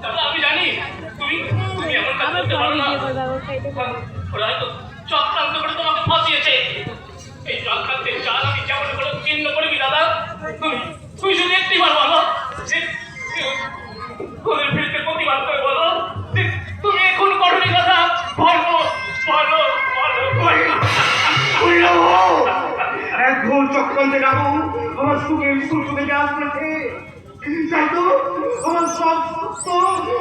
দাদা আমি জানি তুমি তুমি এমন কাজ করতে পারো না। ওরা হয়তো চক্রান্ত করে তোমাকে ফাঁসিয়েছে। এই চক্রান্তের চাল আমি যেমন করে চিহ্ন করবি দাদা। তুমি শুধু একটি বার বলো যে ওদের বিরুদ্ধে প্রতিবাদ করে বলো যে তুমি এখন করনি দাদা। বলো বলো বলো এক ঘোর চক্রান্তে রাখো আমার সুখের সুখে কাজ করেছে। তাই তো আমার সব সত্য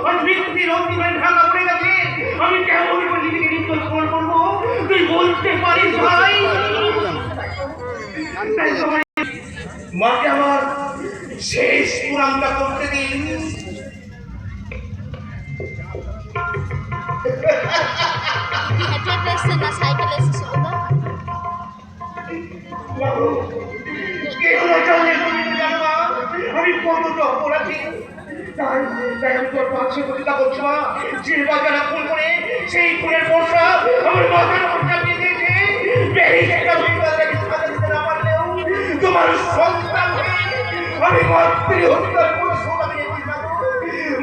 আর বৃত্তির অন্তিমায় ঢাকা পড়ে গেছে। আমি কেমন করে নিজেকে নির্দোষ প্রমাণ করবো তুই বলতে পারিস ভাই? তাই তো মাকে আমার শেষ পুরাণটা করতে দিন। আমি কতটা অপরাধী, তাই আমি তোর পাশে কবিতা করছি মা। যে বাজারা খুন করে সেই খুনের বর্ষা আমার মাথার উপর চাপিয়ে দিয়েছে। না পারলেও তোমার সন্তানকে আমি মাতৃ হত্যার প্রতিশোধ আমি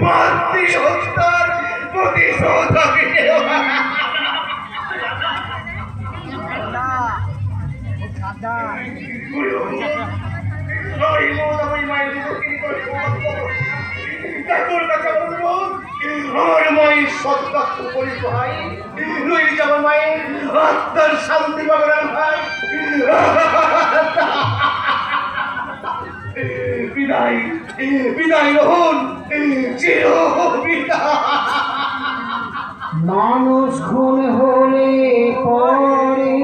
মাতৃ হত্যার প্রতিশোধ আমি আমার মায়ের সৎকাত্ম করিস ভাই, নইলে আমার মায়ের আত্মার শান্তি পাবে না ভাই। বিদায় বিদায় রহন চির বিদায়। মানুষ খুন হলে পরে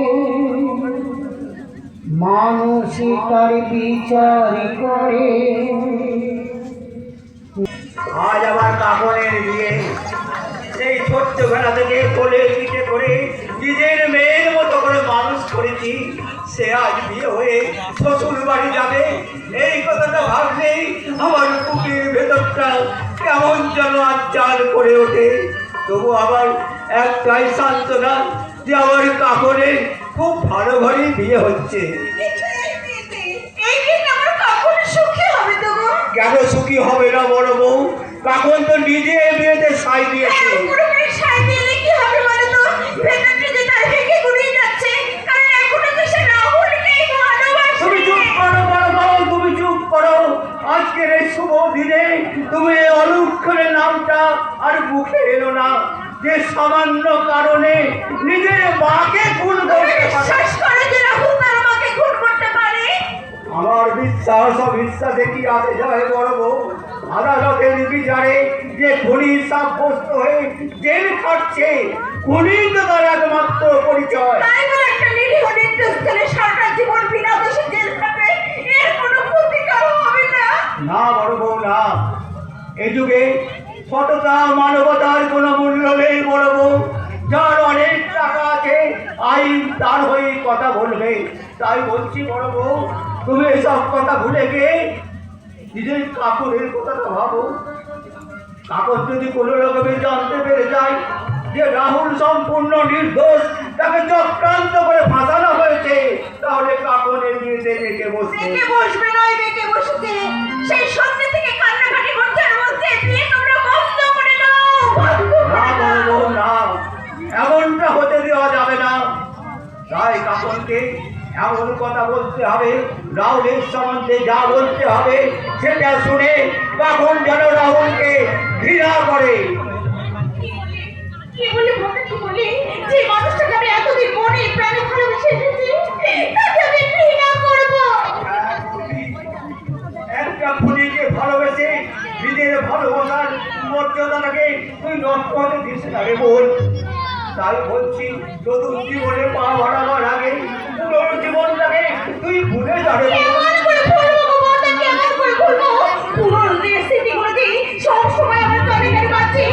মানুষই তার বিচার করে। আজ আমার কাপড়ের বিয়ে, সেই ছোট্টবেলা থেকে কোলে পিঠে করে নিজের মেয়ের মতো করে মানুষ করেছি। সে আজ বিয়ে হয়ে শ্বশুর বাড়ি যাবে, এই কথাটা ভাবলেই আমার বুকের ভেতরটা কেমন যেন আচ্চার করে ওঠে। তবু আবার একটাই সান্ত্বনা যে আমার কাপড়ের খুব ভালো ঘরেই বিয়ে হচ্ছে। কেন সুখী হবে না বড় বউ? কাকন তো নিজে বিয়েতে সাই দিয়েছে। তুমি চুপ করো বড় বউ, তুমি চুপ করো। আজকের এই শুভ দিনে তুমি অলক্ষণের নামটা আর মুখে এলো না, যে সামান্য কারণে নিজের মাকে খুন করতে পারে। আমার বিশ্বাস অবিশ্বাসে কি আসে যায় বড় বউ? আদালতের বিচারে যে খুনি সাব্যস্ত হয়ে জেল খাটছে, খুনি তো তার একমাত্র পরিচয়। না বড় বউ না, এই যুগে সততা মানবতার কোনো মূল্য নেই বড় বউ। যার অনেক টাকা আছে আইন তার হয়ে কথা বলবে। তাই বলছি বড় বউ, তুমি এসব কথা ভুলে গিয়ে নিজের কাপড়ের কথাটা ভাবো। কাপড় যদি কোনো রকমে জানতে পেরে যায় যে রাহুল সম্পূর্ণ নির্দোষ, তাকে চক্রান্ত করে ফাঁসানো হয়েছে, তাহলে কাপড়ের বিয়েতে রেখে বসবে। সেই সন্ধ্যে থেকে কান্নাকাটি করতে বিয়ে তোমরা বন্ধ করে দাও। না বলবো না, এমনটা হতে দেওয়া যাবে না। তাই কাপড়কে এমন কথা বলতে হবে, রাহুলের সম্বন্ধে যা বলতে হবে সেটা শুনে কখন যেন রাহুলকে ঘৃণা করে। কি বলি যে মানুষটাকে আমি এতদিন মনে প্রাণে ভালোবেসে এসেছি, তাকে আমি ঘৃণা করবো? একটা খুনিকে ভালোবেসে নিজের ভালোবাসার মর্যাদাটাকে তুই নষ্ট হতে দিস না রে বল। তাই বলছি, নতুন জীবনে পা বাড়াবার আগে পুরোনো জীবনটাকে তুই ভুলে যাবে। সব সময় আমার কানে কানে বাজছে,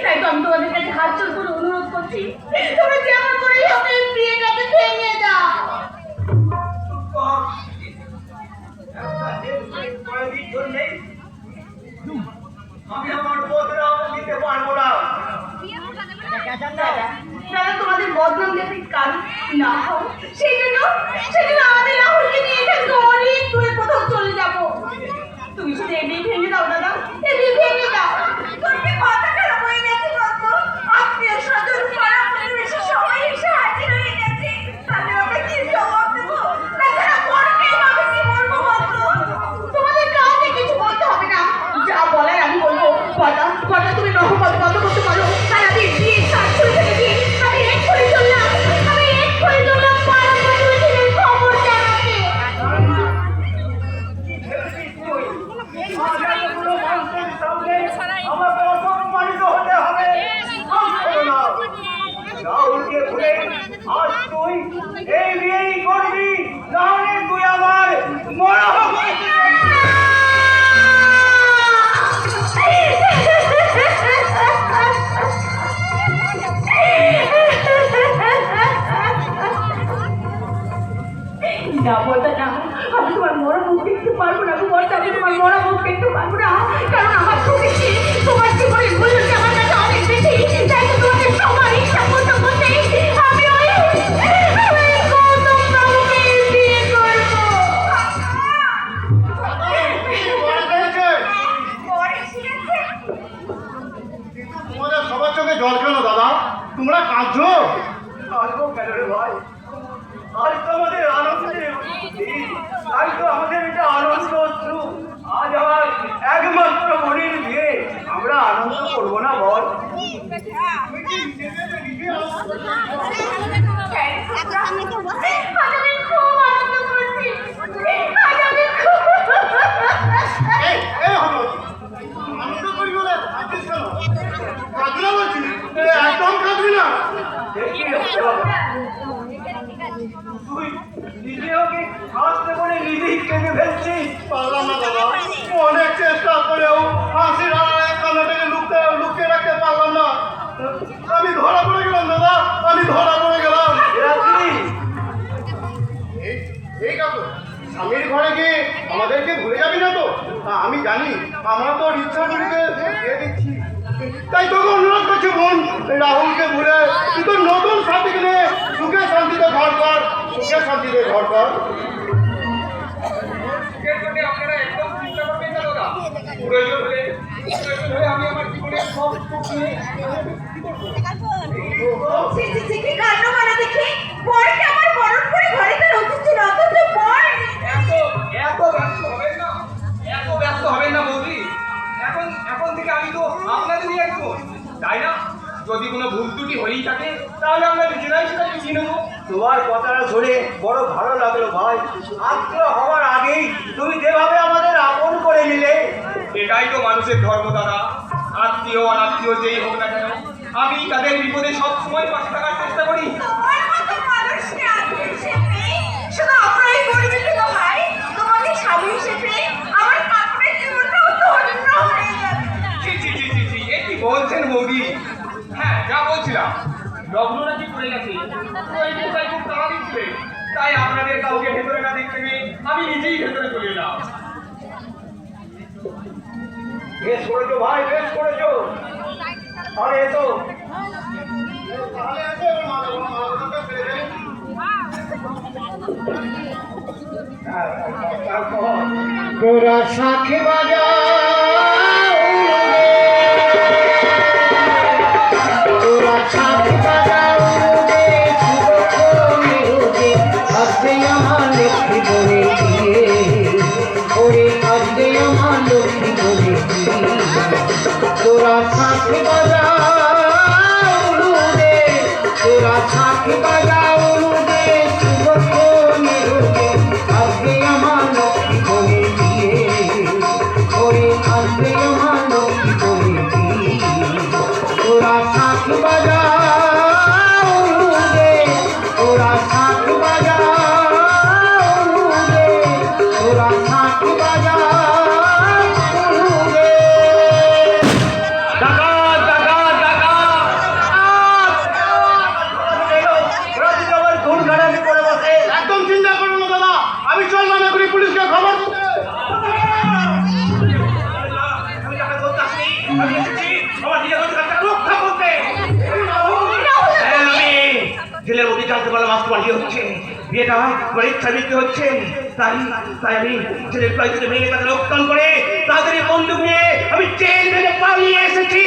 তাই তো আমি তোমাদের কাছে হাত জোর করবো। না বলতে না, আমি তোমার মরা মুখ দেখতে পারবো না, বলতে আমি তোমার মরা মুখ দেখতে পারবো না, কারণ আমার খুব বেশি তোমার জীবনের মূল্যটা আমার কাছে অনেক বেশি, তাই তো তোমাকে সবার ইচ্ছা মতো বলতে আমি ওই গৌতম বাবুকে বিয়ে করবো। তোমাদের সবার চোখে জল কেন দাদা? তোমরা কাঁদছো? আসবো কেন রে ভাই? আজ তো আমাদের আনন্দের দিন। আজ তো আমাদের এটা আনন্দ অশ্রু। আজ আমার একমাত্র মনির বিয়ে, আমরা আনন্দ করবো না বল? আজ আমি খুব আনন্দ করছি, আজ আমি খুব এই, এই হলো। আনন্দ করি বলে কাঁদছিস কেন? কাঁদবি না বলছি? একদম কাঁদবি না। দেখি বাবা, তুই নিজে ওকে হাসতে বলে নিজেই কেঁদে ফেলছিস। পারলাম না দাদা, অনেক চেষ্টা করেও হাসির আড়ালে কান্নাটাকে লুকিয়ে রাখতে পারলাম না। আমি ধরা পড়ে গেলাম দাদা, আমি ধরা পড়ে গেলাম। এরা কি? এই কাকু, স্বামীর ঘরে গিয়ে আমাদেরকে ভুলে যাবি না তো? আমি জানি, আমরা তো ইচ্ছা করিতে দিয়ে দিচ্ছি। তাই তোকে অনুরোধ করছি বোন, রাহুলকে ভুলে তুই তো নতুন সাথীকে নিয়ে সুখে শান্তিতে ঘর কর, সুখে শান্তিতে ঘর কর। আপনারা একদম চিন্তা করবেন না দাদা, প্রয়োজন হলে আমি আমার জীবনের সব সুখ নিয়ে কি কাণ্ড মানে দেখি, বরকে আমার বরণ করে ঘরে তার উচিত ছিল, অথচ বর এত ব্যস্ত হবেন না, এত ব্যস্ত হবেন না বৌদি। এখন থেকে আমি তো আপনাদেরই একজন, তাই না? যদি কোনো ভুল ত্রুটি হয়েই থাকে তাহলে আমরা নিজেরাই সেটা বুঝিয়ে নেবো। তোমার কথাটা শুনে বড় ভালো লাগলো ভাই। আত্মীয় হওয়ার আগেই তুমি যেভাবে আমাদের আপন করে নিলে। এটাই তো মানুষের ধর্ম দাদা। আত্মীয় অনাত্মীয় যেই হোক না কেন, আমি তাদের বিপদে সবসময় পাশে থাকার চেষ্টা করি। তোমার মতো মানুষকে আত্মীয় হিসেবে শুধু আমরাই গর্বিত না ভাই, তোমাকে স্বামী হিসেবে আমার কাপড়ের জীবনটাও ধন্য হয়ে যাবে। জি জি জি জি জি, এ কি বলছেন বৌদি? হ্যাঁ, যা বলছিলাম, লগ্ন নাকি পড়ে গেছে, ওই কোথায় খুব তাড়া দিচ্ছে, তাই আপনাদের কাউকে ভেতরে না দেখতে পেয়ে আমি নিজেই ভেতরে চলে এলাম। বেশ করেছো ভাই, বেশ করেছো। আরে এসো। তাহলে আছে মালাটা ফেলে দে। তারপর তোরা শাঁখে বাজা তোরা শাঁখে বাজা আজকে আমার লক্ষ্মী বলে দিয়ে ওরে আজকে আমার লক্ষ্মী বলে দিয়ে তোরা শাঁখে বাজা তোরা শাঁখে বাজা আজকে আমার লক্ষ্মী বলে দিয়ে ওরে আজকে আমার লক্ষ্মী বলে দিয়ে তোরা শাঁখে বাজা তোরা শাঁখে বাজা তোরা শাঁখে বাজা একদম চিন্তা করো না দাদা, আমি চললাম এখনই পুলিশকে খবর দিতে। আমি তাকে বলতে আসিনি, আমি এসেছি আমার নিজের অধিকারটা রক্ষা করতে। জেলের মধ্যে জানতে পারলাম আজকে আমার বিয়ে হচ্ছে, বিয়েটা আমার ইচ্ছা বিক্রি হচ্ছে। তাই তাই আমি জেলের প্রায় ভেঙে তাকে রক্ষণ করে তাদের বন্দুক নিয়ে আমি জেল থেকে পালিয়ে এসেছি।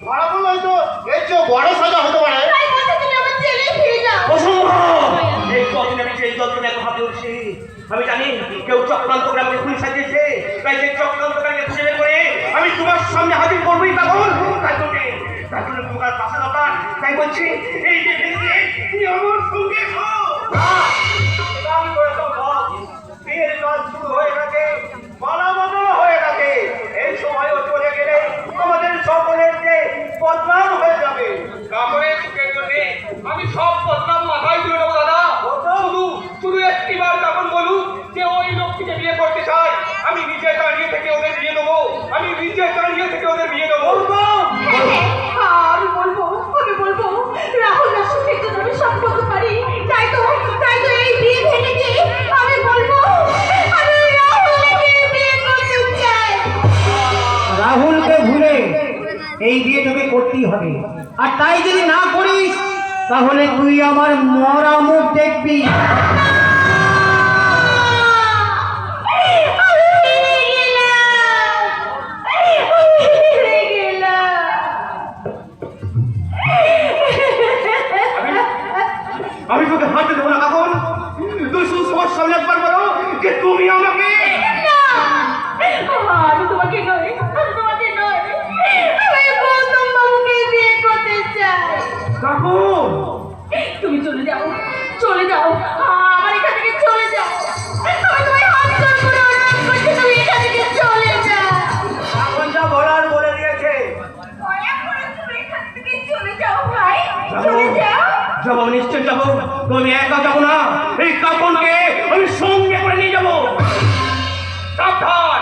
ধরা পড়লে হয়তো এর চেয়ে বড় সাজা হতে পারে। অসম্ভব! এই কদিন আমি সেই যন্ত্রণা এত হাতে উঠছি। আমি জানি কেউ চক্রান্ত করে আমাকে খুনি সাজিয়েছে, তাই সেই চক্রান্তকারীকে খুঁজে বের করে আমি তোমার সামনে হাজির করবোই পাগল। তার জন্য তোমার পাশা দরকার। তাই বলছি এই যে তুমি আমার সঙ্গে বিয়ের কাজ শুরু হয়ে থাকে, মানামানা হয়ে থাকে। এই সময়ও চলে গেলে আমাদের সকলের যে বদনাম হয়ে যাবে। কাপড়ের সুখের জন্যে আমি সব বদনাম মাথায় তুলে নেবো দাদা। শুধু একটিবার কাপড় বলুন যে ওই লোকটিকে বিয়ে করতে চাই, আমি নিজে দাঁড়িয়ে থেকে ওদের বিয়ে দেবো, আমি নিজে দাঁড়িয়ে থেকে ওদের বিয়ে দেবো। আমি বলবো আর তাই যদি না করিস তাহলে তুই আমার মরা মুখ দেখবি। আমি তোকে হাতে দেবো না কাকন, তুই শুধু সবার সামনে একবার বলো যে তুমি আমাকে। আমি তোমাকে নয়, আমি তোমাকে নয়, আমি গৌতম বাবুকে বিয়ে করতে চাই। কাকন তুমি চলে যাও, চলে যাও, আমার এখান থেকে চলে যাও। আমি তোমায় হাত জোড় করে অনুরোধ করছি, তুমি এখান থেকে চলে যাও। এখন যা বলার বলে দিয়েছে। দয়া করে তুমি এখান থেকে চলে যাও ভাই, চলে যাও। যাবো, নিশ্চয় যাবো। তুমি একা যাবো না, এই কাপড়কে আমি সঙ্গে করে নিয়ে যাবো। সাবধান,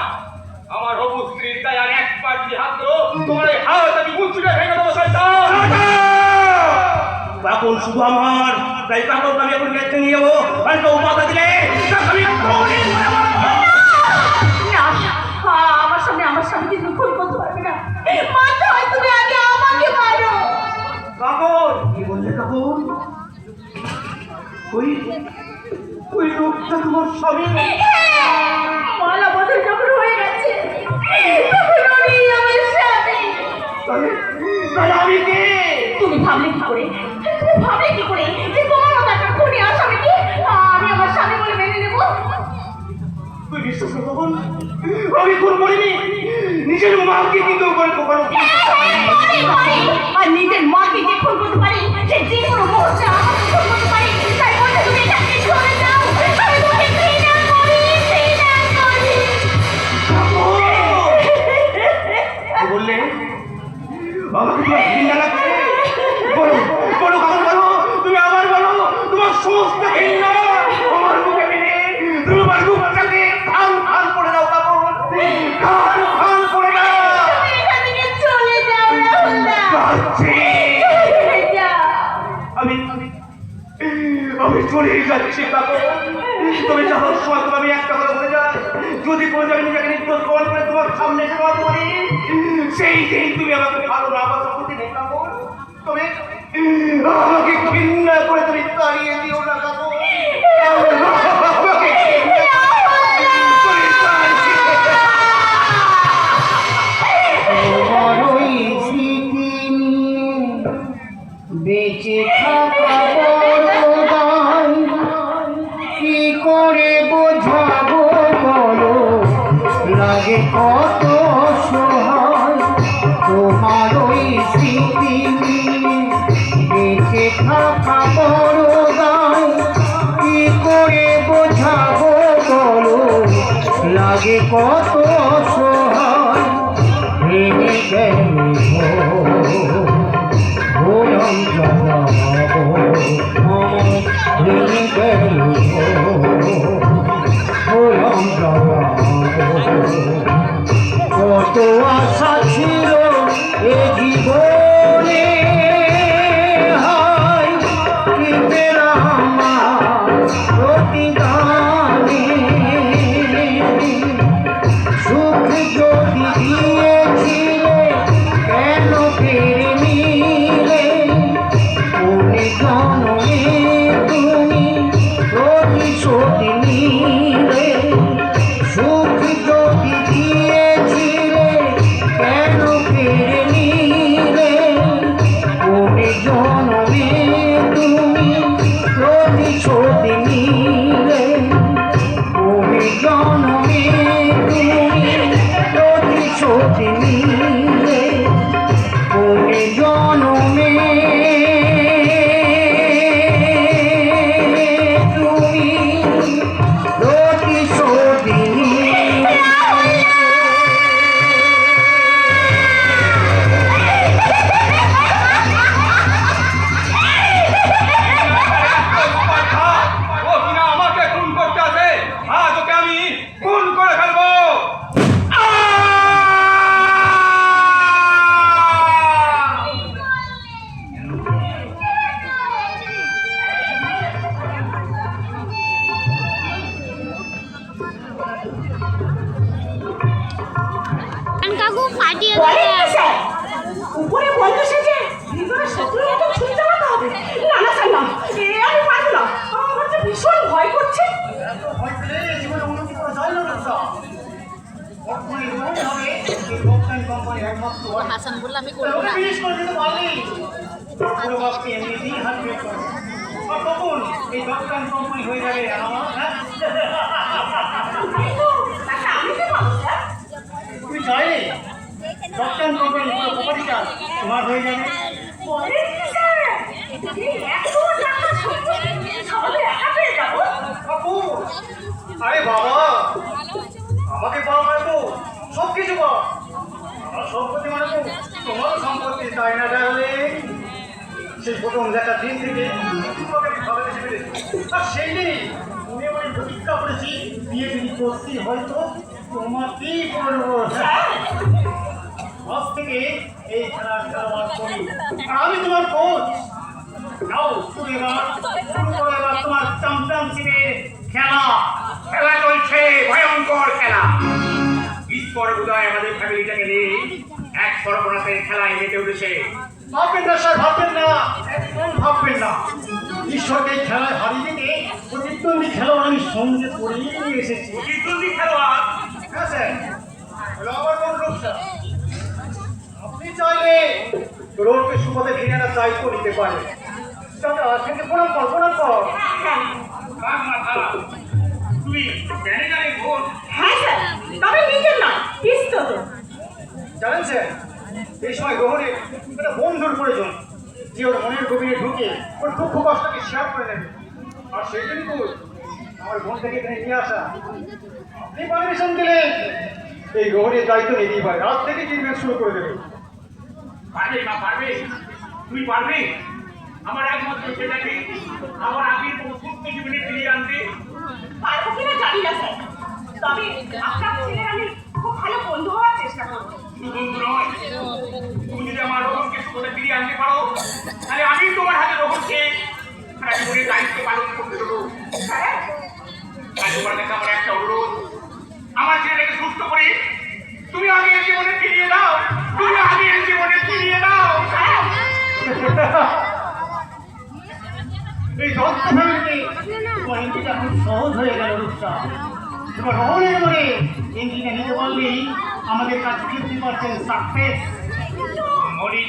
আমার হবু স্ত্রীর গায়ে আর একবার যদি হাত দেবো, তোমার এই হাত আমি মুচড়ে ভেঙে দেবো। কাপড় শুধু আমার, তাই কাপড়কে আমি এখন গেছে নিয়ে যাবো। আর কেউ মাথা দিলে তাকে আমি এক্ষুনি মেরে মারবো। না, আমার সামনে কিন্তু খুন করতে পারবে না। মারতে হয় তুমি আগে আমাকে মারো। কাপড় কি বললে কাপড়? ওই ওই লোকটা তোমার স্বামী? মালা বদল যখন হয়ে গেছে তখন উনি আমার স্বামী। তাহলে আমি কে? তুমি ভাবলে কি করে যে তোমার মতো একটা খুনি আসামিকে আমি আমার স্বামী বলে মেনে নেব? তুই বিশ্বাস করো তখন আমি খুন করিনি, নিজের মাকে কিন্তু করে কখনো। আর নিজের মাকে যে খুন করতে পারি সে যে কোনো মুহূর্তে আমাকে খুন করতে পারি। তাই বলতে তুমি এখান থেকে চলে যাও। আমি তোমাকে ঘৃণা করি। বললে আমাকে তোমার ঘৃণা লাগছে? বলো বলো কারণ বলো, তুমি আবার বলো তোমার সমস্ত ঘৃণা আমার মুখে মেনে তুমি আমার মুখটাকে খান খান করে দাও। কাপড় খান খান করে দাও। তুমি এখান থেকে চলে যাও রাহুলদা। যাচ্ছি। চলে যাও। আমি আমি চলে যাচ্ছি কাপড়। তুমি যাওয়ার সময় তুমি আমি একটা কথা বলে যাই, যদি কোনো জায়গায় নিজেকে নির্দোষ প্রমাণ করে তোমার সামনে এসে দাঁড়াতে পারি, সেই দিন তুমি আমাকে ভালো না বাসা করতে নেই কাপড়। তবে আমাকে ঘৃণা করে তুমি তাড়িয়ে দিও না কাপড়। আমাকে ঘৃণা করে তাড়িয়ে দিও না। তোমার ওই স্মৃতি নিয়ে বেঁচে থাকা বড় দায়, কি করে বোঝাবো বলো, লাগে কত সহায়। তোমার ওই স্মৃতি নিয়ে বেঁচে থাকা বড় দায়, কি করে বোঝাবো বলো, লাগে কত সহায়। ভেঙে গেল ভোরম জগাবো আমার, ভেঙে গেল ভোরম জগাবো। কত আশা ছিল এ জীবনে, হায় কি পেলাম আমার প্রতিদানে। সুখ যদি দিয়েছিলে বড় বাপকে এমনিতেই হাত বের করো। আর কখন এই দোকান কোম্পানি হয়ে যাবে আমার, হ্যাঁ? আচ্ছা, আমি কি বলবো স্যার? তুমি চাইলে দোকান কোম্পানি পুরো প্রপার্টিটা তোমার হয়ে যাবে। বলেন কি স্যার? এই এত টাকা সম্পত্তি সবাই একা পেয়ে যাবো? বাবু, আরে বাবা, আমাকে পাওয়া মানে তো সব কিছু পাওয়া। আমার সম্পত্তি মানে তো তোমার সম্পত্তি, তাই না ডার্লিং? সেই প্রথম দেখার দিন থেকে তোমাকে আমি ভালোবেসে ফেলেছি। আর সেই দিনই মনে মনে প্রতিজ্ঞা করেছি, বিয়ে যদি করছি হয়তো তোমাকেই করবো। আজ থেকে এই খেলার খেলোয়াড় করি, আর আমি তোমার কোচ। নাও শুরু করো এবার তোমার চ্যাম্পিয়নশিপের খেলা। খেলা চলছে, ভয়ঙ্কর খেলা। ঈশ্বর বোধহয় আমাদের ফ্যামিলিটাকে নিয়ে এক সর্বনাশের খেলায় মেতে উঠেছে। ভাববেন না স্যার, ভাববেন না, একদম ভাববেন না। ঈশ্বরকে এই খেলায় হারিয়ে দিতে প্রতিদ্বন্দ্বী খেলোয়াড় আমি সঙ্গে করেই নিয়ে এসেছি। প্রতিদ্বন্দ্বী খেলোয়াড়? হ্যাঁ স্যার, হলো আমার বন্ধু স্যার। আপনি চাইলে রোডকে সুপথে ফিরে আনার দায়িত্ব নিতে পারেন। দাদা, সেটা প্রণাম কর, প্রণাম কর। কার মাথা? তুমি ম্যানেজারের বোন? হ্যাঁ স্যার, তবে নিজের নয়, পিস্তত। জানেন স্যার, এই সময় গ্রহণে একটা বন্ধুর প্রয়োজন, যে ওর মনের গভীরে ঢুকে ওর দুঃখ কষ্টকে শেয়ার করে নেবে। আর সেই জন্য তো আমার বোন থেকে এখানে নিয়ে আসা। আপনি পারমিশন দিলে এই গ্রহণের দায়িত্ব নিতেই পারে। রাত থেকে ট্রিটমেন্ট শুরু করে দেবে। পারবে না, পারবে? তুই পারবে আমার একমাত্র ছেলেকে আমার আগের কোনো সুস্থ জীবনে ফিরিয়ে আনতে? পারবো কিনা জানি না স্যার, তবে আপনার ছেলের আমি খুব ভালো বন্ধু হওয়ার চেষ্টা করবো। শুধু বন্ধু নয়, তুমি যদি আমার রোহনকে সুস্থে ফিরিয়ে আনতে পারো, তাহলে আমি তোমার হাতে রোহনকে সারা জীবনের দায়িত্ব পালন করতে দেবো। স্যার, আর তোমার কাছে আমার একটা অনুরোধ, আমার ছেলেটাকে সুস্থ করে তুমি আগের জীবনে ফিরিয়ে দাও। তুমি আগের জীবনে ফিরিয়ে দাও। এই দত্ত ফ্যামিলিতে তোমার এন্ট্রিটা খুব সহজ হয়ে গেল রূপসা। তোমার রহনের মনে এন্ট্রিটা নিতে পারলেই আমাদের কাছে 50% সাকসেস।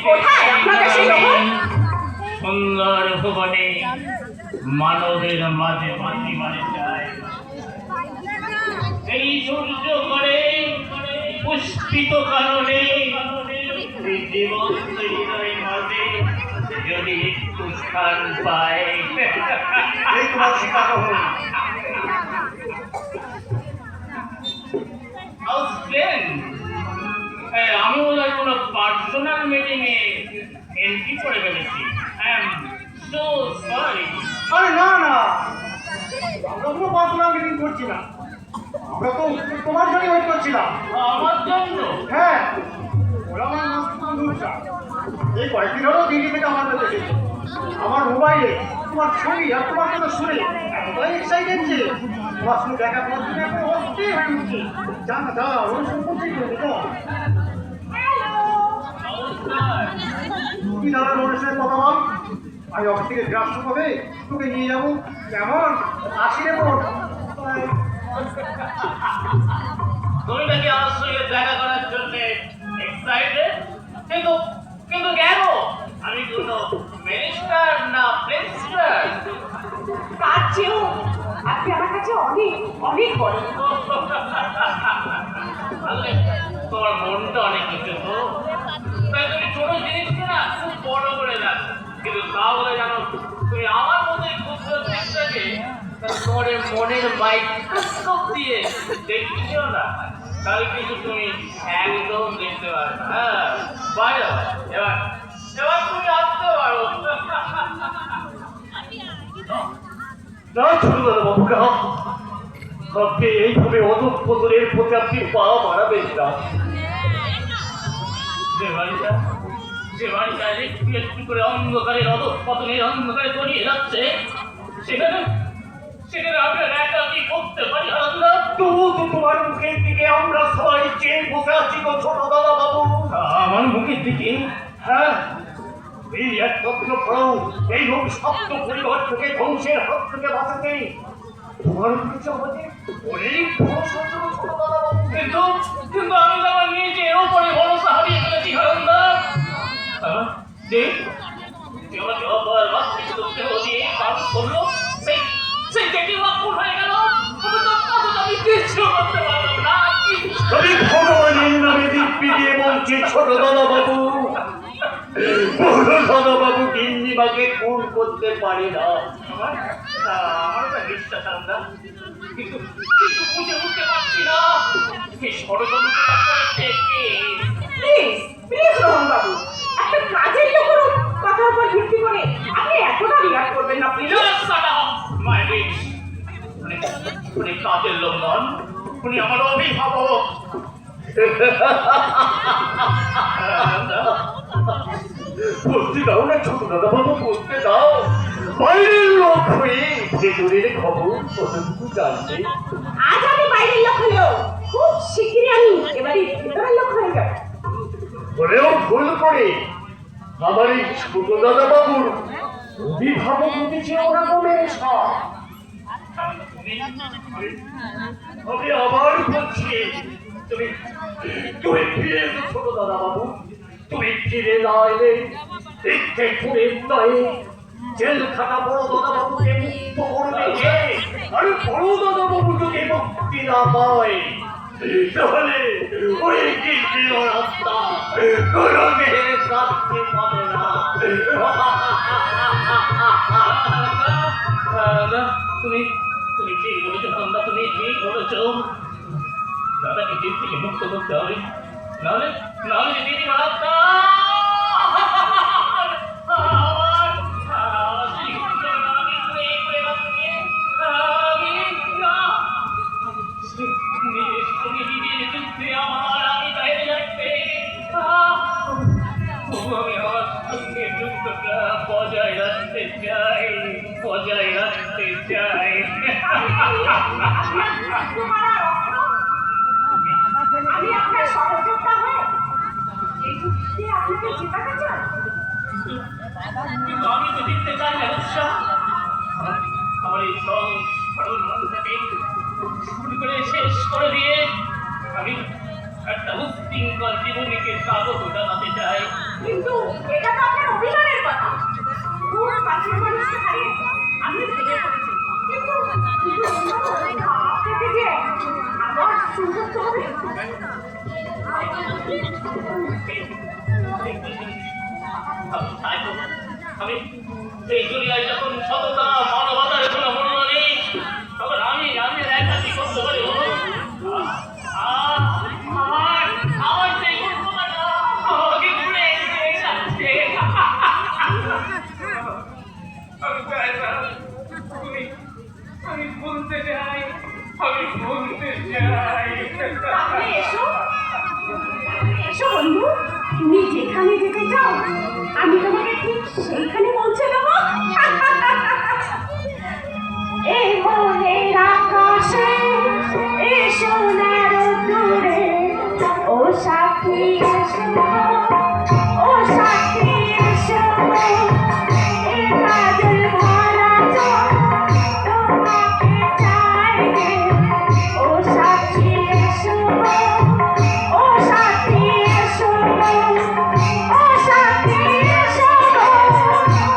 কোথায় আপনাদের সেই রোহন? সুন্দর ভুবনে মানবের মাঝে মাঝে মাঝে যায় এই সূর্য করে পুষ্পিত কারণে এই জীবন্ত হৃদয় মাঝে যদি একটু স্থান পায়। এই তোমার শিক্ষা গ্রহণ। আমি ওদের কোনো পার্সোনাল মিটিং এ এন্ট্রি করে ফেলেছি। I am so sorry. আরে না না, আমরা কোনো পার্সোনাল মিটিং করছি না। আমরা তো তোমার জন্য ওয়েট করছিলাম। আমার জন্য? হ্যাঁ, ওরা আমার মাস্টার বন্ধুরা। এই কয়েকদিন হলো দিল্লি থেকে আমার কাছে এসেছে। আমার মোবাইলে তোমার ছবি আর তোমার কথা শুনে এতটাই এক্সাইটেড যে তোমার সঙ্গে দেখা করার জন্য এখন অস্থির হয়ে উঠছে। জান না, দাঁড়া, ওই সম্পর্কেই করবে তো। তুই দাদা রোডের সঙ্গে কথা বল, আমি অফিস থেকে গ্রাস হবে তোকে নিয়ে যাবো। কেমন? আসি রে বোন। তুমি নাকি আমার সঙ্গে দেখা করার জন্য এক্সাইটেড? কিন্তু কিন্তু কেন? আমি কোনো মিনিস্টার না প্রিন্সিপাল? তার চেয়েও আপনি আমার কাছে অনেক অনেক বড়। আসলে তোমার মনটা অনেক কিছু তো, তাই তুমি ছোট জিনিসকে না খুব বড় করে দেখো। কিন্তু তা বলে জানো, তুমি আমার মধ্যে ক্ষুদ্র জিনিসটাকে তোমার মনের মাইক্রোস্কোপ দিয়ে দেখতেও না, তাহলে কিন্তু তুমি একদম দেখতে পারবে না। হ্যাঁ, বাইরে এবার এবার তুমি আসতে পারো। না ছোট দাদা বাবুরা, আপনি এইভাবে অধঃপতনের প্রতি আপনি পা বাড়াবেন না। যে বাড়িটা একটু একটু করে অন্ধকারের অধঃপতনের অন্ধকারে তলিয়ে যাচ্ছে, সেখানে সেখানে আপনারা একা কি করতে পারি? হারান্দা, তবু তো তোমার মুখের দিকে আমরা সবাই চেয়ে বসে আছি গো ছোট দাদা বাবু। আমার মুখের দিকে? হ্যাঁ, এই একমাত্র প্রভু এই লোক শক্ত পরিবার থেকে ধ্বংসের হাত থেকে বাঁচাতে তোমার কাছে আমাদের অনেক ভরসা ছিল ছোট দাদা বাবু। কিন্তু কিন্তু আমি তো আমার নিজের ওপরে ভরসা হারিয়ে ফেলেছি হারান্দা। যে আমাকে আবার মাতৃত্ব দিয়ে কাজ করলো, সেই দেখি অক্ষুণ্ণ হয়ে গেল। আমি কিছু করতে পারলাম না। আমি ভগবানের নামে দিব্যি দিয়ে বলছি, ছোট দাদা বাবু, বড় দাদা বাবু গিন্নিমাকে খুন করতে পারে না। আমার তো বিশ্বাস আমরা, কিন্তু বুঝে উঠতে পারছি না এই ষড়যন্ত্রটা করেছে কে। প্লিজ প্লিজ রোহন বাবু, একটা কাজের লোকের কথার উপর ভিত্তি করে আপনি এতটা রিয়াক্ট করবেন না প্লিজ। উনি কাজের লোক নন, উনি আমার অভিভাবক। বলতে দাও না ছোট দাদা বাবু, বলতে দাও। বাইরের লোক হয়ে ভেতরের খবর কতটুকু জানতে। আজ আমি বাইরের লোক হলেও খুব শিগগিরই আমি এবারে ভিতরের লোক হয়ে যাব। হলেও ভুল করে আমার এই ছোট দাদা বাবুর অভিভাবক হতেছে ওরকমের সব। আমি আবার বলছি, তুমি তুমি ফিরে এসো ছোট দাদা বাবু। তুমি ফিরে না এলে ইচ্ছে করে নয়, জেল খাটা বড় দাদা বাবুকে মুক্ত করবে কে? আর বড় দাদা বাবু যদি মুক্তি না পায়, তাহলে ওই গির্জির রাস্তা কোনো মেয়ে কাটতে পারে না। তুমি তুমি ঠিক বলেছো সন্ধ্যা, তুমি ঠিক বলেছ। দাদাকে জেল থেকে মুক্ত করতে হবে, নাহলে নাহলে দিদি মারাত্মা বজায় রাখতে চাই, বজায় রাখতে চাই। আমি আপনার সহযোগিতা হয়ে এই যুদ্ধে আপনাকে জেতাতে চাই। কিন্তু আমি তো জিততে চাই না রুষা। আমার এই সরল মনটাকে শুরু করে শেষ করে দিয়ে আমি একটা উশৃঙ্খল জীবনীকে স্বাগত জানাতে চাই। কিন্তু এটা তো আপনার অভিমানের কথা। খুব কাছের মানুষকে হারিয়ে আমি ভেঙে পড়েছি, কিন্তু আপনাকে যে আবার সুযোগ তো হবে। আমি এই দুনিয়ায় যখন সততা মানবতার কোনো মূল্য নেই, তখন আমি একাধিক করতে পারি। আমার সেই উন্নতটা আমাকে ঘুরে যাচ্ছে। আমি বলতে চাই, আমি বলতে চাই। আপনি এসো, এসো বন্ধু, তুমি যেখানে যেতে চাও আমি তোমাকে ঠিক সেইখানে পৌঁছে দেবো। এই মনের আকাশে এই সোনার দূরে ও সাথী এসো, ও সাথী এসো, এই কাজের ভরা চোখ তোমাকে চাই রে। ও সাথী এসো, ও সাথী এসো, ও সাথী এসো, ও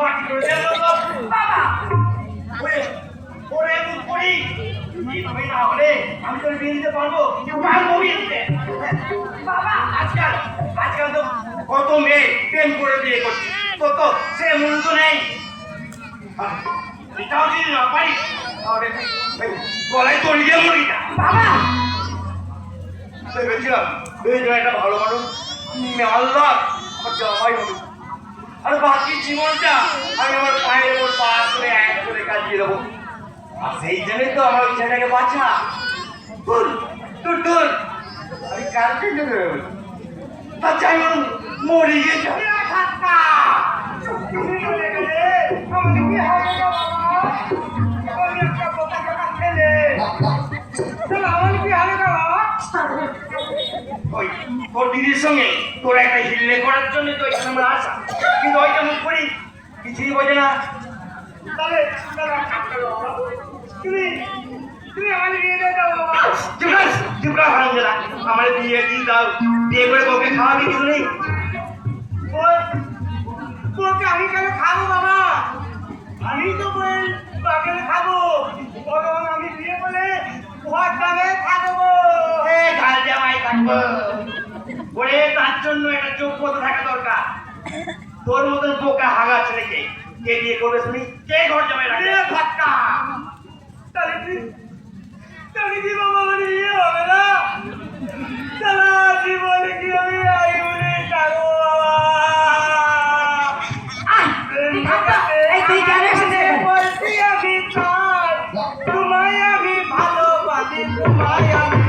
মাটি করে দেন বাবা ওরে ওরে মুখপুরি এইভাবে না হলে আমি তোর বিয়ে দিতে পারবো পারবো বিয়ে দিতে বাবা আজকাল আজকাল তো কত মেয়ে প্রেম করে বিয়ে করছে তো সে মূল্য নেই এটাও যদি না পারি তাহলে গলায় তড়ি দিয়ে মরি না বাবা ভেবেছিলাম একটা ভালো মানুষ আল্লাহ জামাই হবে আর বাকি জীবনটা আমি আমার পায়ের ওপর পা করে এক করে কাটিয়ে দেবো আর সেই জন্যই তো আমার ছেলেটাকে বাঁচা তোর তোর তোর আমি কার পেটে বেরোবো তার চাই মরে গিয়ে যাবে ওই তোর দিদির সঙ্গে তোর একটা হিল্লে করার জন্য তো এখানে আমরা আসা কিন্তু ওই কেমন করি কিছুই বোঝে না তাহলে তুমি তুমি আমাকে বিয়ে দিয়ে দাও বাবা। চুপড়া ভাঙ না আমার বিয়ে দিয়ে দাও বিয়ে করে তোকে খাওয়াবি কিছু নেই তোকে আমি কেন খাবো বাবা? আমি তো বই বাগেলে খাবো বরং আমি বিয়ে করে ঘর দামে থাকবো। ঘাল জামাই থাকবো ওরে তার জন্য একটা যোগ্যতা থাকা দরকার তোর মতন বোকা হাগা ছেলেকে কে বিয়ে করবে শুনি কে ঘর জামাই রাখবে ধাক্কা তাহলে কি বাবা আমার বিয়ে হবে না? সারা জীবনে কি আমি আইগুলি থাকবো তোমায় আমি ভালোবাসি তোমায় আমি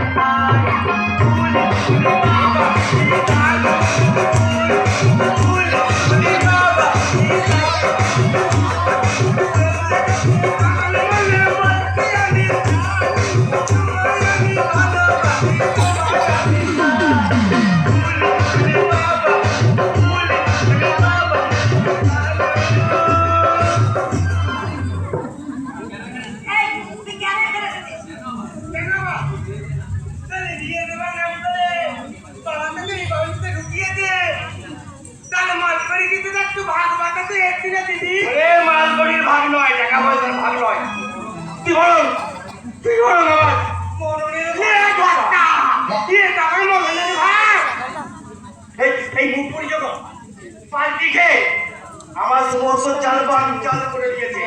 মালগড়ির ভাগ নয় টাকা পয়সার ভাগ নয় তুই বলুন আমার এই মুখপুরি যখন পাল্টি খেয়ে আমার সমস্ত চাল বান চাল করে দিয়েছে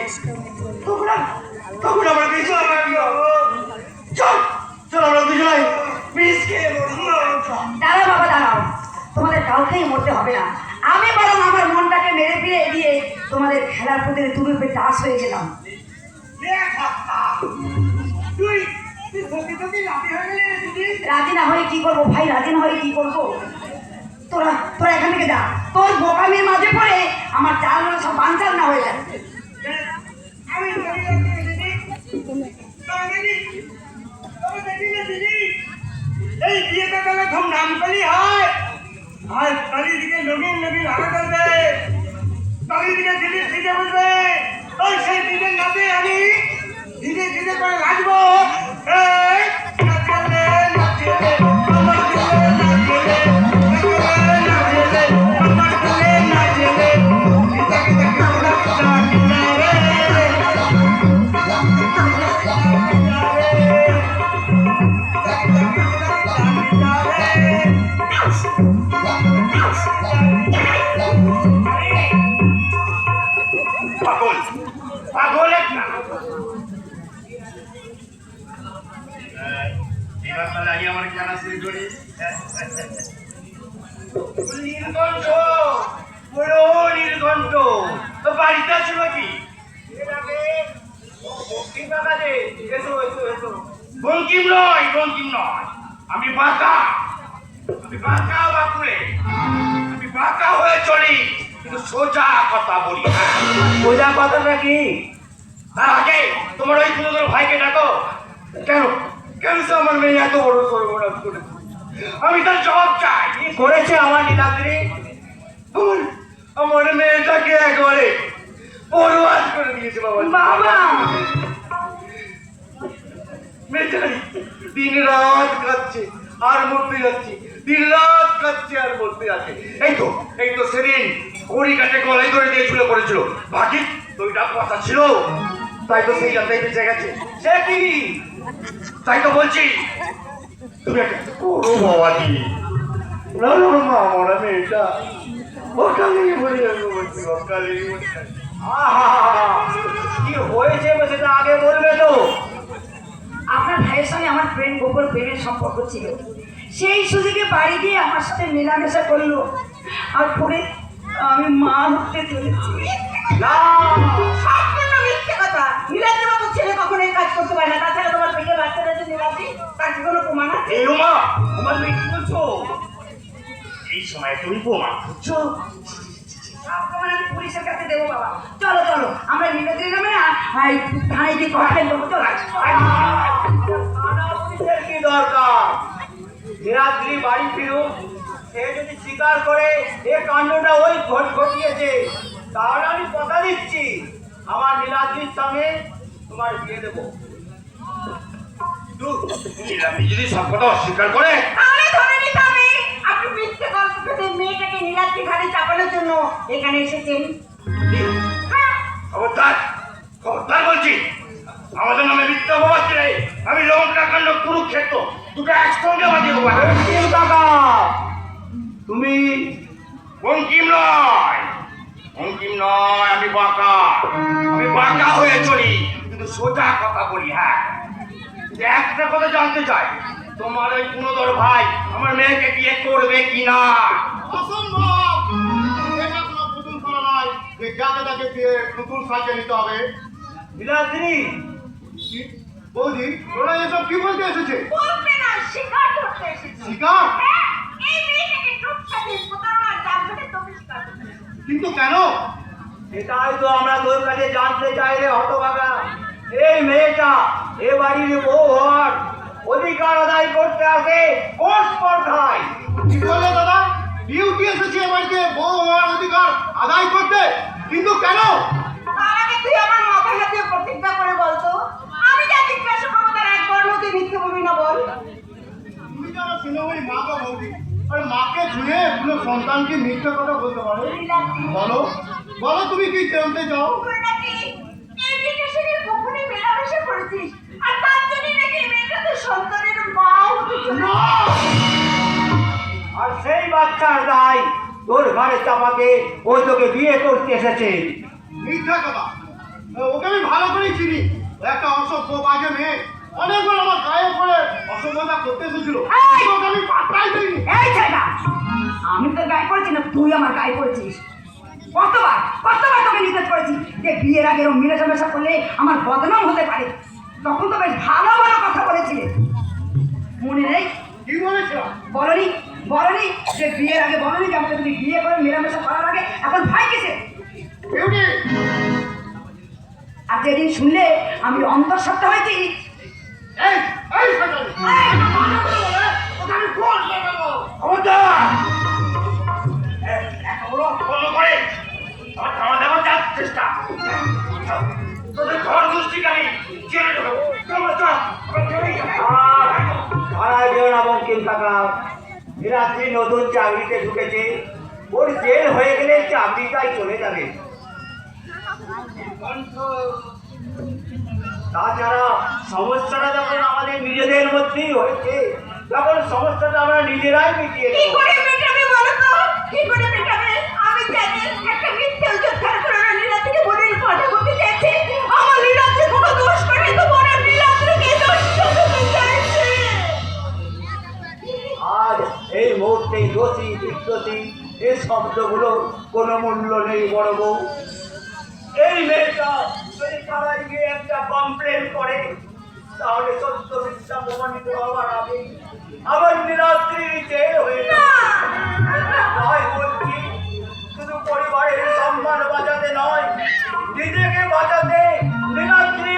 তখন আমরা কিছু চল চল আমরা দুজনে পিস খেয়ে দাঁড়াও বাবা দাঁড়াও তোমাদের কাউকেই মরতে হবে না আমি বরং আমার মনটাকে মেরে ফিরে দিয়ে তোমাদের খেলার প্রতি তুমি চাষ হয়ে গেলাম রাজি না হয়ে কি করবো ভাই রাজি না হয়ে কি করবো তোরা তোরা এখান থেকে যা তোর বোকামির মাঝে পড়ে আমার চাল সব বানচাল না হয়ে যায় এই বিয়েটা তাহলে ধুমধাম করি হয় আর চারিদিকে নবীন নবীন আলো করবে চারিদিকে জিনিস দিতে বলবে ওই সেই দিনের নাচে আমি ধীরে ধীরে করে নাচবো পাগল পাগল একটা এবার তাহলে আমি আমার খেলা শুরু করি নীলকণ্ঠ বলো নীলকণ্ঠ তো বাড়িতে আছো নাকি বঙ্কিম নয় আমি বাঁকা বাঁকুড়ে আমি বাঁকা হয়ে চলি কিন্তু সোজা কথা বলি সোজা কথাটা কি তার আগে তোমার ওই সুন্দর ভাইকে ডাকো কেন কেন সে আমার মেয়ে এত বড় সর্বনাশ করেছে আমি তার জবাব চাই কি করেছে আমার নীলাদ্রি আমার মেয়েটাকে একবারে বরবাদ করে দিয়েছে বাবা বেচারি দিন রাত কাঁদছে আর মরতে যাচ্ছি দিন রাত কাচ্ছে আর বলতে আছে। এই তো সেদিন কড়ি কাটে গলায় ধরে দিয়ে ঝুলে পড়েছিল, বাকি দুইটা কথা ছিল, তাই তো সেই জানতাই বেঁচে গেছে। সে কি, তাই তো বলছি তুমি একটা করো বাবাজি। না মা, আমার মেয়েটা ওটা লেগে পড়ে যাবে বলছি, ওটা লেগে পড়ে যাবে। কি হয়েছে সেটা আগে বলবে তো। আপনার ভাইয়ের সঙ্গে আমার গোপন প্রেমের সম্পর্ক ছিল, সেই সুযোগে বাড়ি গিয়ে আমার সাথে মেলামেশা করলো, আর পরে আমি মা হতে চলেছি। না, সম্পূর্ণ মিথ্যে কথা। নীলাদ্রি বাবু ছেলে কখনো এই কাজ করতে পারে না। তাছাড়া তোমার পেটে বাচ্চা রয়েছে নীলাদ্রি, তার কি কোনো প্রমাণ আছে? এই মা, তোমার মেয়ে কি বলছো? এই সময় তুমি প্রমাণ করছো? সব প্রমাণ আমি পুলিশের কাছে দেবো বাবা। চলো চলো, আমরা নীলাদ্রি নামে না থানায় গিয়ে কমপ্লেন করবো। চলো পুলিশের কি দরকার? নীলাদ্রি বাড়ি ফিরুক, সে যদি স্বীকার করে এ কাণ্ডটা ওই ঘটিয়েছে, তাহলে আমি কথা দিচ্ছি আমার নীলাদ্রির সঙ্গে তোমার বিয়ে দেবো। নীলাদ্রি যদি সব কথা অস্বীকার করে, তাহলে ধরে নিতে হবে আপনি মিথ্যে গল্প করে মেয়েটাকে নীলাদ্রি ঘাড়ে চাপানোর জন্য এখানে এসেছেন। খবরদার খবরদার বলছি, আমাদের নামে মিথ্যা অপবাদ দিলে আমি লঙ্কাকাণ্ড কুরুক্ষেত্র দুটো একসঙ্গে বাজিয়ে দেবো। কাকা, তুমি বঙ্কিম নয়, আমি বাঁকা হয়ে চলি, কিন্তু সোজা কথা বলি। হ্যাঁ, একটা কথা জানতে চাই, তোমার ওই গুণধর ভাই আমার মেয়েকে বিয়ে করবে কিনা? অসম্ভব, এটা কোনো পুতুল করা নয় যে যাকে তাকে দিয়ে পুতুল সাজিয়ে নিতে হবে। নীলাদ্রি, বৌদি, ওরা এসব কি বলতে এসেছে? বলবে না, স্বীকার করতে এসেছে। শিকার? হ্যাঁ, এই মেয়েটাকে টুকটা দিয়ে প্রতারণার জাল ধরে তোকে স্বীকার করতে এসেছে। কিন্তু কেন? এটাই তো আমরা তোর কাছে জানতে চাই রে হতভাগা। এই মেয়েটা এ বাড়ির বউ হওয়ার অধিকার আদায় করতে আসে কোন স্পর্ধায়? কি বললে দাদা? ডিউটি এসেছে এবারকে বউ হওয়ার অধিকার আদায় করতে, কিন্তু কেন? তার আগে তুই আমার মাথায় হাতে প্রতিজ্ঞা করে বলতো, আমি যা জিজ্ঞাসা করবো তার একবার মধ্যে মিথ্যে বলবি না, বল। তুমি যারা সিনেমায় মা বা বৌদি, আর মাকে ছুঁয়ে কোনো সন্তানকে মিথ্যা কথা বলতে পারো? বলো বলো, তুমি কি জানতে চাও? তুই নাকি এই মেয়েটার সঙ্গে গোপনে মেলামেশা করেছিস, আর তার জন্যই নাকি এই মেয়েটা তোর সন্তানের মা হতে চলেছে। আর সেই বাচ্চার দায় তোর ঘরে চাপাতে ও তোকে বিয়ে করতে এসেছে। মিথ্যা কথা, ওকে আমি ভালো করেই চিনি। একটা অসভ্য বাজে মেয়ে অনেকবার আমার গায়ে পড়ে অসভ্যতা করতে এসেছিল, কিন্তু ওকে আমি পাত্তাই দিইনি। এই ছেলেটা, আমি তোর গায়ে পড়েছি না তুই আমার গায়ে পড়েছিস? কতবার তোকে নিষেধ করেছি যে বিয়ের আগে এরকম মেলামেশা করলে আমার বদনাম হতে পারে। তখন তো বেশ ভালো ভালো কথা বলেছিলে, মনে নেই? কি বলেছিলাম? বলনি যে বিয়ের আগে বলনি যে আমাকে তুমি বিয়ে করে মেলামেশা করার আগে এখন ভাই কিসে? বিউটি, আর যেদিন শুনলে আমি অন্তঃসত্ত্বা হয়েছি, এই এই শয়তানি, ওকে আমি ফোন লাগাবো। খবরদার! এত বড় অপকর্ম করে আমার ধামা দেওয়ার যার চেষ্টা, তোদের ঘর গোষ্ঠীকারী জেলে ঢোকাবো। ধারায় যেও না বঙ্কিম কাকা, নীলাদ্রি নতুন চাকরিতে ঢুকেছে, ওর জেল হয়ে গেলে চাকরিটাই চলে যাবে। তাছাড়া সমস্যাটা যখন আমাদের নিজেদের মধ্যেই হয়েছে, তখন সমস্যাটা আমরা নিজেরাই মিটিয়ে কি নেব। করে মেটাবে বলো তো? কি করে মেটাবে? আমি জানি একটা মিথ্যে অজুহাত খাড়া করে ওরা নীলাদ্রিকে বোনের কথা বলতে চাইছে। আমার নীলাদ্রি কোনো দোষ করে তো বোনের নীলাদ্রিকে দোষ করতে চাইছে। আজ এই মুহূর্তে দোষী বিদ্রোহী এই শব্দগুলো কোনো মূল্য নেই বড় বউ। এই মেয়েটা যদি থানায় গিয়ে একটা কমপ্লেন করে, তাহলে সত্য মিথ্যা প্রমাণিত হওয়ার আগে আবার নীলাদ্রি জেল হয়ে যাবে। তাই বলছি, শুধু পরিবারের সম্মান বাঁচাতে নয়, নিজেকে বাঁচাতে নীলাদ্রি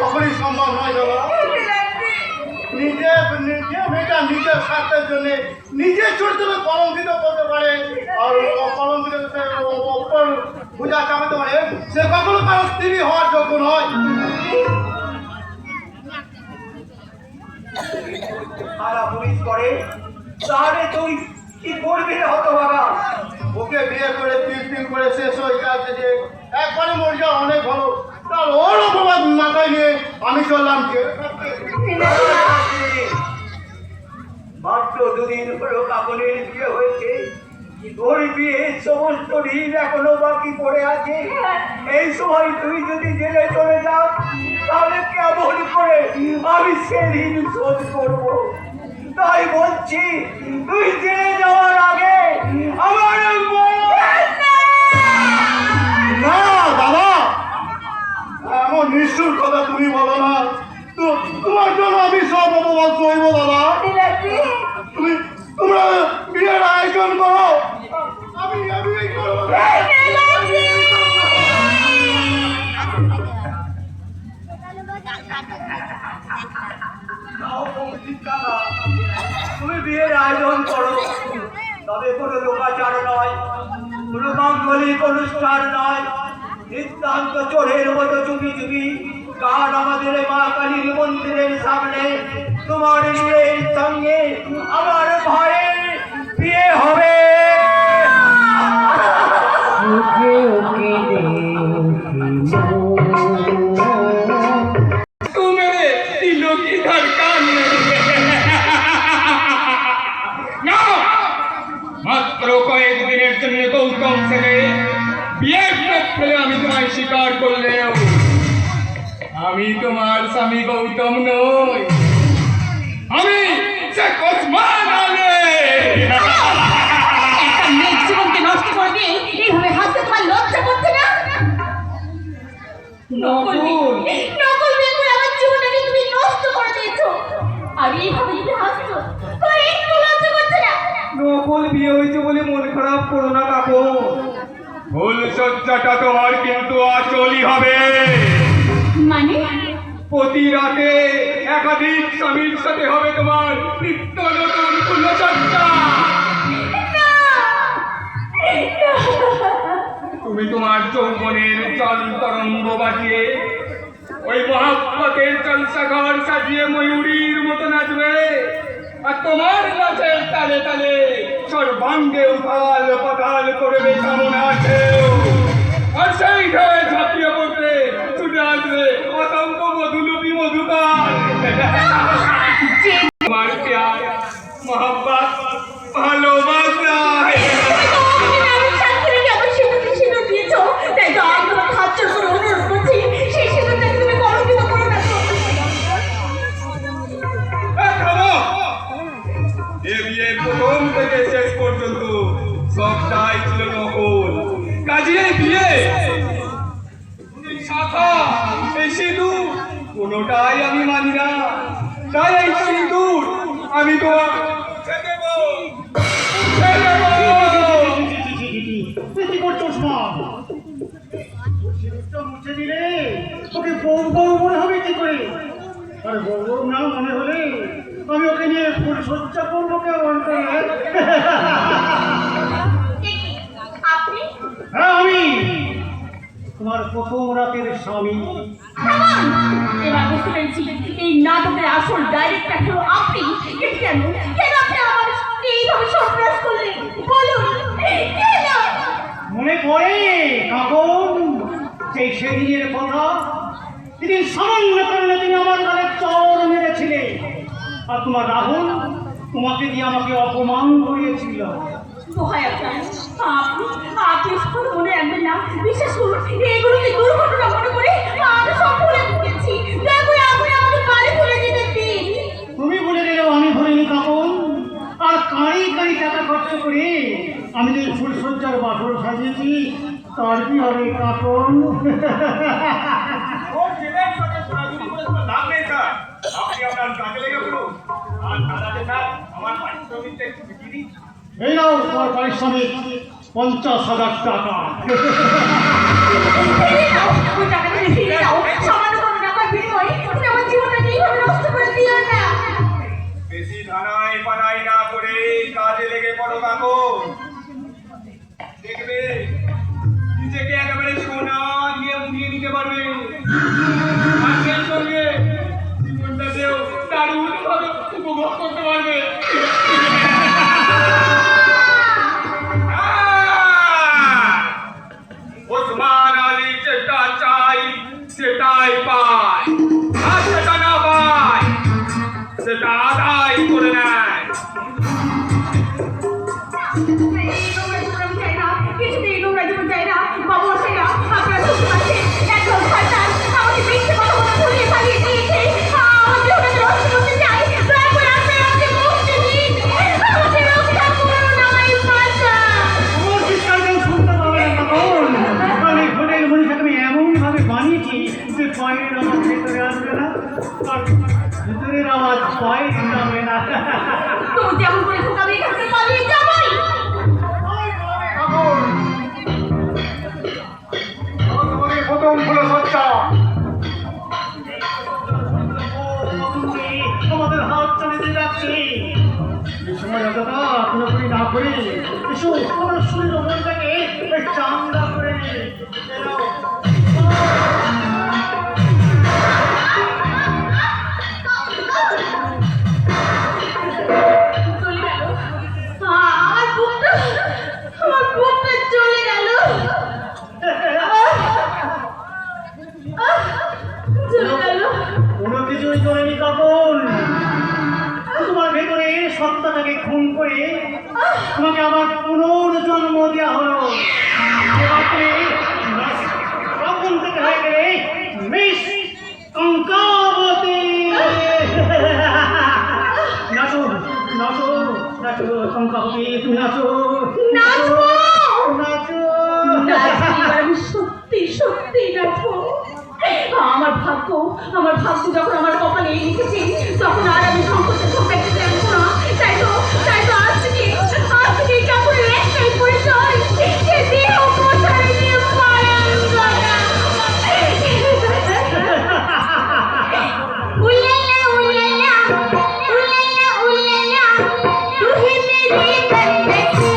কখনই সম্ভব নয় দাদা। মেয়েটা নিজের স্বার্থের জন্য নিজের চরিত্রকে কলঙ্কিত করতে পারে, আর কলঙ্কিত অপর বোঝা চাপাতে পারে, সে কখনো কারো স্ত্রী হওয়ার যোগ্য নয়। থানা পুলিশ করে, তাহলে তুই কি করবি রে হতভাগা? ওকে বিয়ে করে 3 দিন করে শেষ হয়ে যাচ্ছে যে একবারে মরে যাওয়া অনেক ভালো। তার ওর অপবাদ মাথায় নিয়ে আমি চললাম জেল খাটতে। মাত্র 2 দিন হলো কাকনের বিয়ে হয়েছে, ওর বিয়ের সমস্ত ঋণ এখনো বাকি পড়ে আছে। এই সময় তুই যদি জেলে চলে যাস তাহলে কেমন করে আমি সে ঋণ শোধ করব? তাই বলছি তুই জেলে যাওয়ার আগে আমার না বাবা, এমন নিষ্ঠুর কথা তুমি বলো না। তোমার জন্য আমি সব অপবাদ সইব বাবা। তোমরা বিয়ের আয়োজন করো, আমি এই করবো। তুমি বিয়ের আয়োজন করো, তবে কোনো লোকাচার নয়, কোনো মাঙ্গলিক অনুষ্ঠান নয়, নিতান্ত চোরের মতো চুপি চুপি কাল আমাদের মা কালীর মন্দিরের সামনে তোমার বিয়ের সঙ্গে আমার ভাইয়ের বিয়ে হবে। तुम्हें दिलों की धड़कन না মাত্র কয়েক দিনের জন্য গৌতম ছেলে বিয়ের ফেলে আমি তোমায় স্বীকার করলেও আমি তোমার স্বামী গৌতম নই, আমি শেখ ওসমান আলী। একটা মেয়ের জীবনকে নষ্ট করবে এইভাবে হাসতে তোমার লজ্জা করছে না? নকল বিয়ে করে আমার জীবনটাকে তুমি নষ্ট করে দিয়েছো, আর এইভাবে যদি হাসছো তো একটু লজ্জা করছে না? নকল বিয়ে হয়েছে বলে মন খারাপ করো না কাকু। ভুল সজ্জাটা তোমার কিন্তু আসলই হবে। মানে প্রতি রাতে একাধিক স্বামীর সাথে হবে তোমার নিত্য নতুন ফুলসজ্জা। তুমি তোমার যৌবনের জল তরঙ্গ বাজিয়ে ওই মহাব্বতের জলসাঘর সাজিয়ে ময়ূরীর মতো নাচবে, আর তোমার নাচের তালে তালে সর্বাঙ্গে উথাল পাতাল করবে কেমন আছে, আর সেই ঢেউ ঝাঁপিয়ে পড়বে ছুটে আসবে অসংখ্য মধুলুপি মধুকার। তোমার প্যার মহাব্বত ভালোবাসা প্রথম থেকে শেষ পর্যন্ত সবটাই ছিল নকল। কাজে বিয়ে শাখা এই সিঁদুর কোনোটাই আমি মানি না, তাই এই সিঁদুর আমি তোমার কি করছো ওসমান? মুছে দিলে ওকে বউ বউ মনে হবে কি করে? আর বউ বউ না মনে হলে আমি ওকে নিয়ে ফুল সজ্জা করবো কেমন করে? হ্যাঁ আমি তোমার প্রথম রাতের স্বামী। এবার বুঝতে পেরেছি এই নাটকের আসল ডাইরেক্টর হলো আপনি। কেন কেন আপনি আমার এইভাবে সর্বনাশ করলেন বলুন কেন? মনে পড়ে কাকন সেই সেদিনের কথা, সেদিন সামান্য কারণে তুমি আমার গালে চর মেরেছিলে, আর তোমার রাহুল তোমাকে দিয়ে আমাকে অপমান করিয়েছিল। দোহাই আপনার, আপনি শুধু মনে রাখবেন না, বিশ্বাস করুন এগুলোকে দুর্ঘটনা মনে করে আমি সব ভুলে গেছি। দয়া করে আপনি আমাকে কালে ভুলে যেতে দিন। তুমি বলে দিলেও আমি ভুলিনি কাকন, আর কাঁড়ি কাঁড়ি টাকা খরচ করে আমি যে ফুলসজ্জার বাসর সাজিয়েছি তার কি হবে কাকন? আপনি আপনার কাজে লেগে পড়ুন, আর দাদাকে স্যার আমার পারিশ্রমিকটা একটু বিক্রি দিন। এই নাও তোমার পারিশ্রমিক 50,000 টাকা। ওই টাকাটা ফিরে দাও, সামান্য কোনো টাকার বিনিময়ে তুমি আমার জীবনটাকে এইভাবে নষ্ট করে দিও না। বেশি ধানাই পানাই না করে কাজে লেগে পড়ো কাকু, দেখবে নিজেকে একেবারে সোনা দিয়ে মুড়িয়ে নিতে পারবে, আর সেই সঙ্গে জীবনটাতেও দারুণ ভাবে এই নোংরা জীবন আমি চাই না, কিছুতেই এই নোংরা জীবন চাই না। বাবু মশাইরা, আপনারা শুনতে পাচ্ছেন, একজন শয়তান আমাকে মিথ্যে কথা বলে ধরিয়ে পালিয়ে দিয়েছে। আমার জীবনে নষ্ট করতে চাই। দয়া করে আপনারা আমাকে মুক্তি দিন, আমাকে রক্ষা করুন, আমায় বাঁচান। আমার চিৎকার কেউ শুনতে পাবে না তখন। আমি হোটেল মনীষা তুমি এমন ভাবে বানিয়েছি যে বাইরের আওয়াজ ভেতরে আসবে না, আর ভেতরের আওয়াজ বাইরে যাবে না। তুমি যেমন করে ঢোকাবে এখান থেকে পালিয়ে যাবই। তোমাদের প্রথম ফুলো সচ্চা আমাদের হাত চালিয়ে যাচ্ছি। এই সময় অযথা পুরোপুরি না করে এসো আমার শরীর মনটাকে চাঙ্গা করে নিয়ে চলে গেল আমার বুকটা চলে গেল। চলে গেল। কোনো কিছুই করেনি কাপড়। তোমার ভেতরে সত্তাটাকে খুন করে তোমাকে আবার পুনর্জন্ম দেওয়া হলো। তখন থেকে হয়ে গেলে মিস কঙ্কাবতী। নাচো নাচো নাচো কঙ্কাবতী, তুমি নাচো নাচবো। নাচো। এবার আমি সত্যি সত্যি নাচবো। আমার ভাগ্য যখন আমার কপালে লিখেছে তখন আর আমি সংকোচে ঠকাইতে চাইবো না। তাই তো আজ থেকে ঠাকুরের একটাই পরিচয়, যে দেহ কোথায় নিয়ে পালন করা। উল্লালা উল্লালা উল্লালা উল্লালা তুহি মেরি বন্দगी।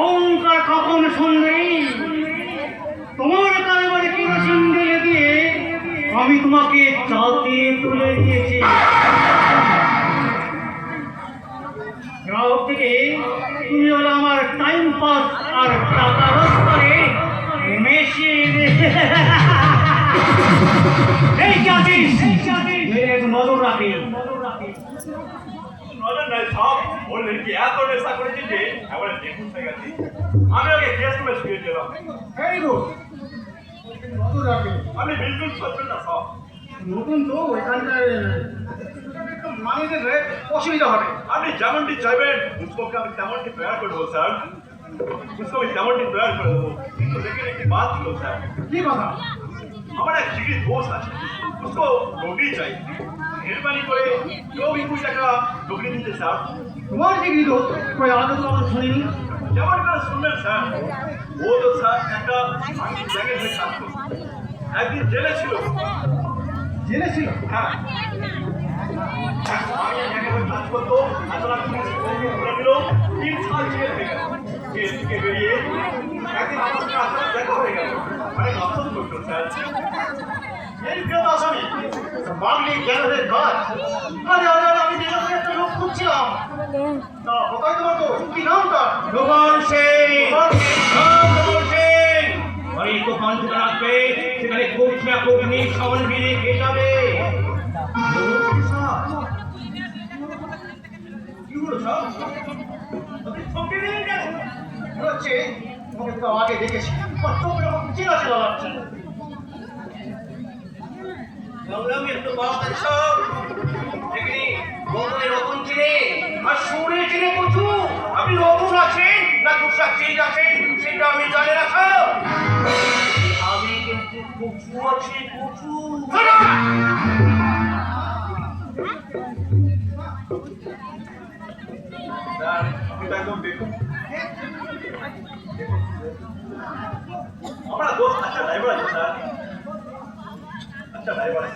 অহংকার কখন শুনবে? তোমার কারবারে কেরোসিন ঢেলে দিয়ে আমি তোমাকে চালতে তুলে দিয়েছি। গ্রাহক থেকে তুমি হলো আমার টাইম পাস আর টাকা রোজগারে মেশিন। এই জাতিস নজর রাখি। নজর নাই সব ওর লড়কি এত নেশা করেছে যে এবারে দেখুন হয়ে গেছে। আমি ওকে গেস্ট রুমে শুয়ে দিলাম। এই গো নজর রাখি। আমি বিলকুল সহ্য না সব। নতুন তো এখানকার মানিয়ে দেবে, অসুবিধা হবে। আপনি যেমনটি চাইবেন পুষ্পকে আমি তেমনটি তৈরি করে দেবো স্যার। পুষ্প আমি তেমনটি তৈরি করে দেবো, কিন্তু দেখে একটি বাদ ছিল স্যার। কি কথা? আমার এক জিগির দোষ আছে, পুষ্প নৌকরি চাই। মেহরবানি করে 24 টাকা নৌকরি দিতে স্যার। তোমার কি গৃহ কই আগে তো আমরা শুনিনি। যেমন করে শুনবেন স্যার, ও তো স্যার একটা ভাঙি জায়গায় হয়ে কাজ করতো। একদিন জেলে ছিল। জেলে ছিল? হ্যাঁ, আমি জায়গায় কাজ করতো। আসলে বলে দিল 3 সাল জেল হয়ে গেল। জেল থেকে বেরিয়ে একদিন আমার সঙ্গে আসলে দেখা হয়ে গেল। অনেক আফসোস করতো স্যার। এই কেউ আসামি বাংলি গ্যারেজের কাজ। আরে আরে আরে, আমি জেলে থেকে একটা লোক খুঁজছিলাম। তা কোথায় তোমার তো কি নামটা? ভগবান সিং। ভগবান সিং। এই দোকান থেকে রাখবে, সেখানে কোচনা কোচনি সামন বিড়ি খেয়ে যাবে। কি হলো সব? তোমাকে হচ্ছে তোমাকে তো আগে দেখেছি, তোমাকে চেনা চেনা লাগছে। আমি একটু বাস সব দেখি বদলে নতুন চিনে আর সুরে চিনে কচু। আপনি নতুন আছেন না দুসরা চিজ আছেন সেটা আমি জানি না স্যার। আমি কিন্তু কচু আছি, কচু। স্যার আপনি তো একদম দেখুন। দেখুন আচ্ছা আচ্ছা ভাই বলে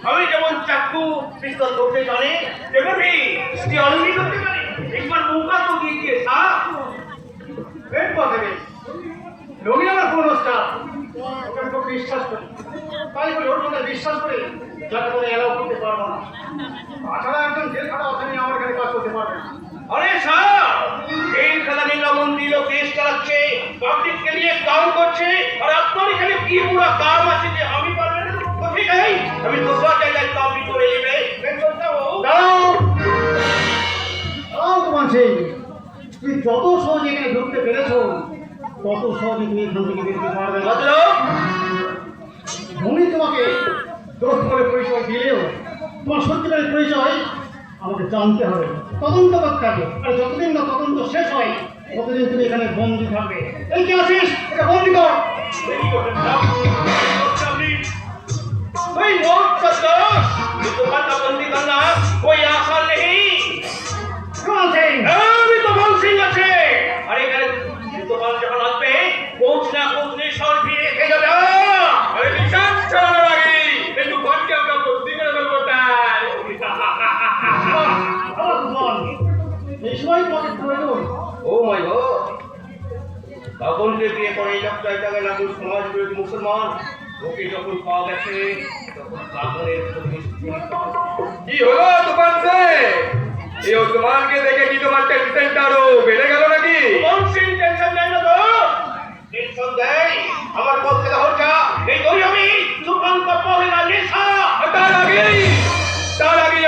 আমি যেমন চাকু পিস্তল করতে জানি তেমনি স্টিয়ারিং করতে জানি একবার নৌকা তো দিয়ে দিয়ে এর পথে রবি আমার কোন স্টাফ ওকে আমি খুব বিশ্বাস করি তাই বলে ওর মধ্যে বিশ্বাস করে যাকে বলে এলাও করতে পারবো না তাছাড়া একজন জেল খাটা অথানি আমার এখানে কাজ করতে পারবে না अरे साहब এই খেলানি লবণ দিল কেস চালাচ্ছে পাবলিককে নিয়ে কাম করছে আর আপনার এখানে কি পুরো কাম আছে যে আমি পারবেন না তো ঠিক আছে আমি दूसरा জায়গায় কপি করে নেবে मैं चलता हूं দাও তোমার সেই তুই যত সহজে এখানে ঢুকতে পেরেছ তত সহজে তুমি এখান থেকে বেরোতে পারবে না मतलब উনি তোমাকে দোষ করে পরিচয় দিলেও তোমার সত্যিকারের পরিচয় আমাকে জানতে হবে তদন্ত করতে হবে আর যতদিন না তদন্ত শেষ হয় ততদিন তুমি এখানে বন্দি থাকবে এই কি আছিস এটা বন্দি কর भाई नोट कर दो ये तो बात बंदी करना कोई आसान नहीं কেমন আছেন আমি তো বলছি আছে আরে এখানে তো বল যখন আসবে কোচ না কোচ নেই সর ফিরে খেয়ে যাবে আরে নিশান চালানো লাগে একটু ঘন্টা আমরা বন্দি করে ফেলবো তাই আমার বল এই সময় তোমাকে প্রয়োজন ও মাই গড পাগলকে বিয়ে করে এই লোকটা জায়গায় লাগু সমাজ বিরোধী মুসলমান ওকে যখন পাওয়া গেছে তখন পাগলের কি হলো তুফান সে এই ওসমানকে দেখে কি তোমার টেনশনটা আরো বেড়ে গেল নাকি কোন সিন টেনশন নেই না তো টেনশন দেয় আমার পক্ষে দাও যা এই ধরি আমি তুফান তো পহেলা নেশা তার আগে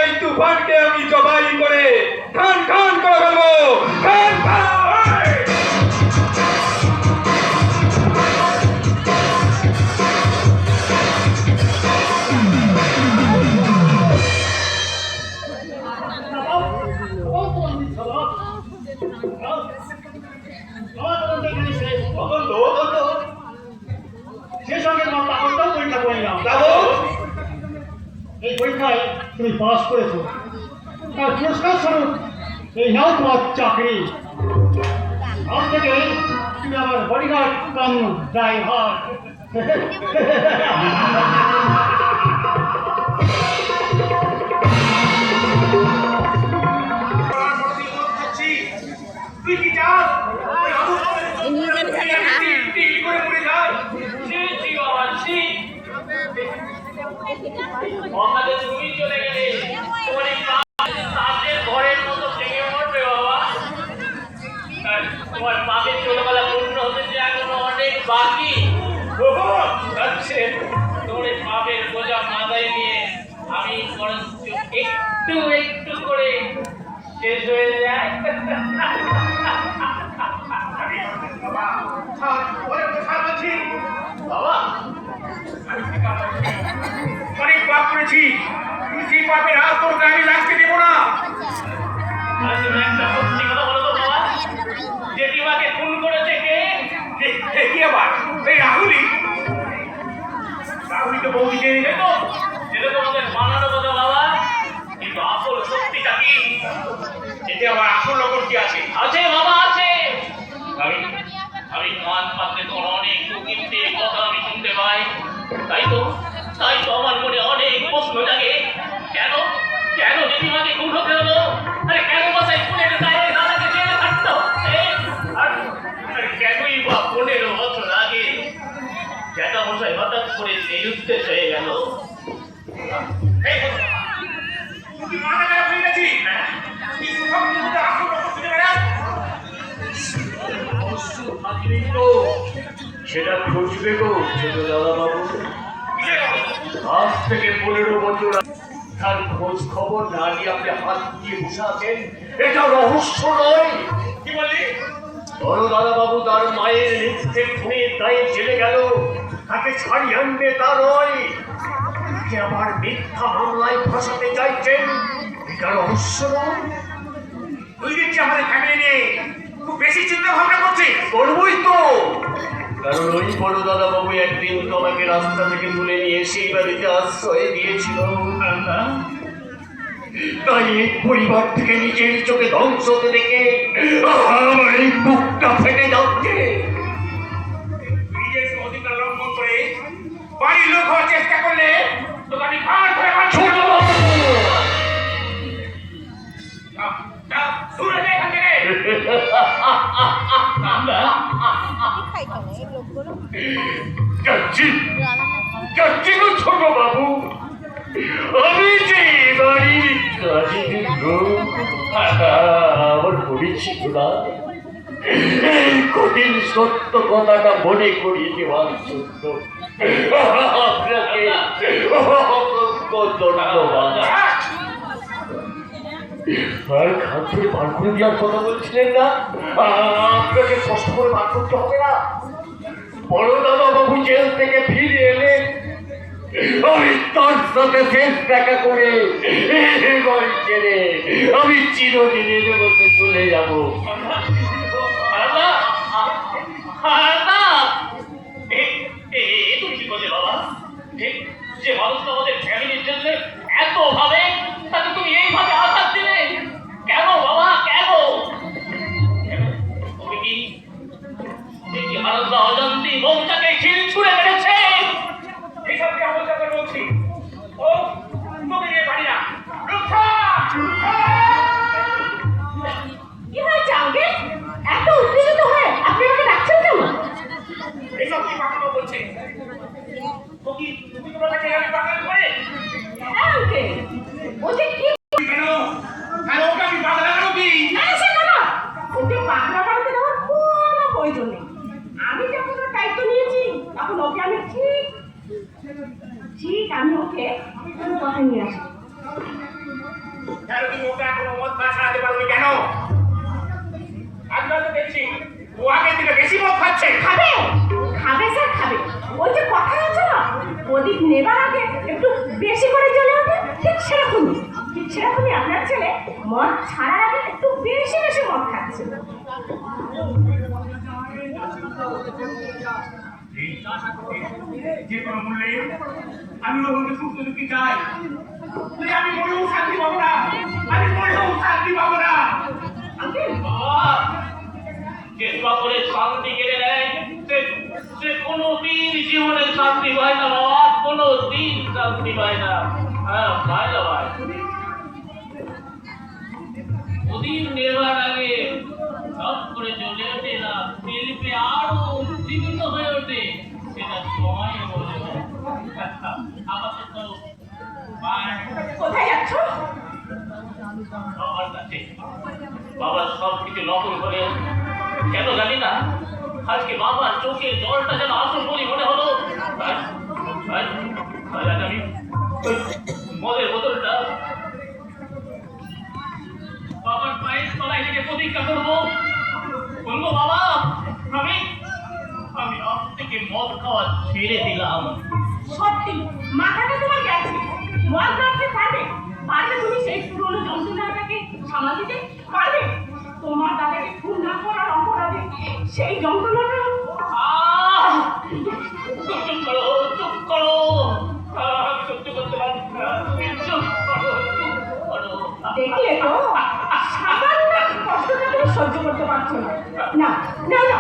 এই তুফানকে আমি জবাই করে খান খান করে ফেলবো খান খান সেই সঙ্গে তোমার পাগলটাও পরীক্ষা করে নিলাম এই পরীক্ষায় তুমি পাস করেছো তার পুরস্কার স্বরূপ এই নাও তোমার চাকরি আজ থেকে তুমি আমার বডিগার্ড কাম ড্রাইভার তুই কি চাস টিল করে পড়ে যায় সে জীবন সে আমাদের তুমি চলে গেলে তোমার এই সামনের ঘরের মতো ভেঙে পড়বে বাবা তোমার পাপের ছোটবেলা পূর্ণ হতে যে এখনো অনেক বাকি আচ্ছা তোমার এই পাপের বোঝা মাথায় নিয়ে আমি বরঞ্চ একটু একটু করে শেষ হয়ে যায় বাবা অনেক পাপ করেছি সেই পাপের হাত তোকে আমি লাগতে দেবো না একটা সত্যি কথা বলো তো বাবা জেঠিমাকে খুন করেছে কে কি আবার এই রাহুলই তো বৌদিকে নিলে তো এটা তো আমাদের মানানো কথা বাবা কিন্তু আসল সত্যিটা কি এতে আমার আসল লক্ষণ কি আছে আছে বাবা আছে আমি কান পাতলে তোর অনেক কিন্তু কথা আমি শুনতে পাই তাই তো আমার মনে অনেক প্রশ্ন জাগে কেন কেন জেঠিমাকে খুন হতে হলো আরে কেন বাসায় খুনের দায়ে দাদাকে জেলে থাকতে হচ্ছে আর কেনই বা 15 বছর আগে জ্যাঠা মশাই হঠাৎ করে নিরুদ্দেশ হয়ে গেল তুই মাথা খারাপ হয়ে গেছি সেটা খুঁজবে গো ছোট দাদা বাবু আজ থেকে 15 বছর তার খোঁজ খবর না নিয়ে আপনি হাত দিয়ে বসে আছেন এটা রহস্য নয় কি বললি বড় দাদা বাবু তার মায়ের মিথ্যে খুনের দায়ে জেলে গেল তাকে ছাড়িয়ে আনবে তা নয় তাকে আবার মিথ্যা মামলায় ফাঁসাতে চাইছেন এটা রহস্য নয় তুই দেখছি আমাদের ফ্যামিলি নিয়ে খুব বেশি চিন্তা ভাবনা করছিস করবই তো কারণ ওই বড় দাদা বাবু একদিন তোমাকে রাস্তা থেকে তুলে নিয়ে সেই বাড়িতে আশ্রয় দিয়েছিল তাই এই পরিবার থেকে নিজের চোখে ধ্বংস হতে দেখে আমার এই বুকটা ফেটে যাচ্ছে যাচ্ছি যাচ্ছি গো ছোট বাবু, আমি যে বাড়ির কাজের লোক, আমার পরিচিত না, এই কঠিন সত্য কথাটা মনে করিয়ে দেওয়ার জন্য আপনাকে অসংখ্য ধন্যবাদ। আর খাদ্যে বার করে দেওয়ার কথা বলছিলেন না, আপনাকে কষ্ট করে বার করতে হবে না। বড় দাদা বাবু জেল থেকে ফিরে এলেন, আমি তার সাথে শেষ দেখা করে বাড়ি ছেড়ে আমি চিরদিনের মধ্যে চলে যাবো। তুমি কি বললে বাবা? যে মানুষটা আমাদের ফ্যামিলির জন্য এত ভাবে, তাকে তুমি এইভাবে আঘাত দিলে কেন বাবা? কেন? তুমি কি আলাদা অজান্তি মৌচাকে খিল ছুঁড়ে মেরেছে? এসব কেমন কথা বলছি? ও তোকে নিয়ে পারি না। কি হয়েছে আঙ্কেল? এত উত্তেজিত হয়ে আপনি আমাকে ডাকছেন কেন? এসব কি পাকানো বলছে? তুমি তোমার কাছে আমি পাকানো করে? হ্যাঁ আঙ্কেল, ও যে কি কেন? হ্যাঁ, ওকে আমি পাগলা কেন কি? না সেটা না, ওকে পাকড়া বাড়িতে দেওয়ার কোনো প্রয়োজন নেই। আমি যখন ওর দায়িত্ব নিয়েছি তখন ওকে আমি ঠিক আমি ওকে কোনো কথা নিয়ে আসি। কেন তুমি ওকে এখনো মদ খাওয়া ছাড়াতে পারোনি কেন? আজকাল তো দেখছি ও আগের থেকে বেশি মদ খাচ্ছে। খাবে খাবে স্যার খাবে। ওই যে কথা আছে না, প্রদীপ নেবার আগে একটু বেশি করে জ্বলে ওঠে, ঠিক সেরকমই আপনার ছেলে মদ ছাড়ার আগে একটু বেশি বেশি মদ খাচ্ছে। যে কোনো মূল্যে আমি ওকে সুস্থ দেখতে চাই। আমি মরেও শান্তি পাবো না, আমি মরেও শান্তি পাবো না। যে করে শান্তি কেড়ে নেয় সে কোনো দিন জীবনে শান্তি পায় না বাবা, কোনো দিন শান্তি পায় না। হ্যাঁ পায় না ভাই। ওদিন নেবার আগে সব করে চলে ওঠে না, শিল্পে আরো উজ্জীবিত হয়ে ওঠে, সেটা সময় বলে। আপাতত কোথায় যাচ্ছ? বাবার কাছে। বাবা সব কিছু নকল করে, কেন জানি না আজকে বাবার চোখে জলটা যেন আসল বলি মনে হলো। আজ আমি ওই মদের বোতলটা বাবার পায়ের তলায় থেকে প্রতিজ্ঞা করবো, বলবো বাবা আমি আমি আজ থেকে মদ খাওয়া ছেড়ে দিলাম। সত্যি মাথাটা তোমার গেছে। মদ রাখতে পারবে? পারবে তুমি সেই পুরনো যন্ত্রণাটাকে সামাল দিতে পারবে? তোমার দাদাকে খুন না করার অপরাধে সেই যন্ত্রণাটা চুপ করো, চুপ করো। আমি সহ্য করতে পারছি না। চুপ করো, চুপ করো। দেখলে তো, সামান্য কষ্টটা তুমি সহ্য করতে পারছো না। না না না,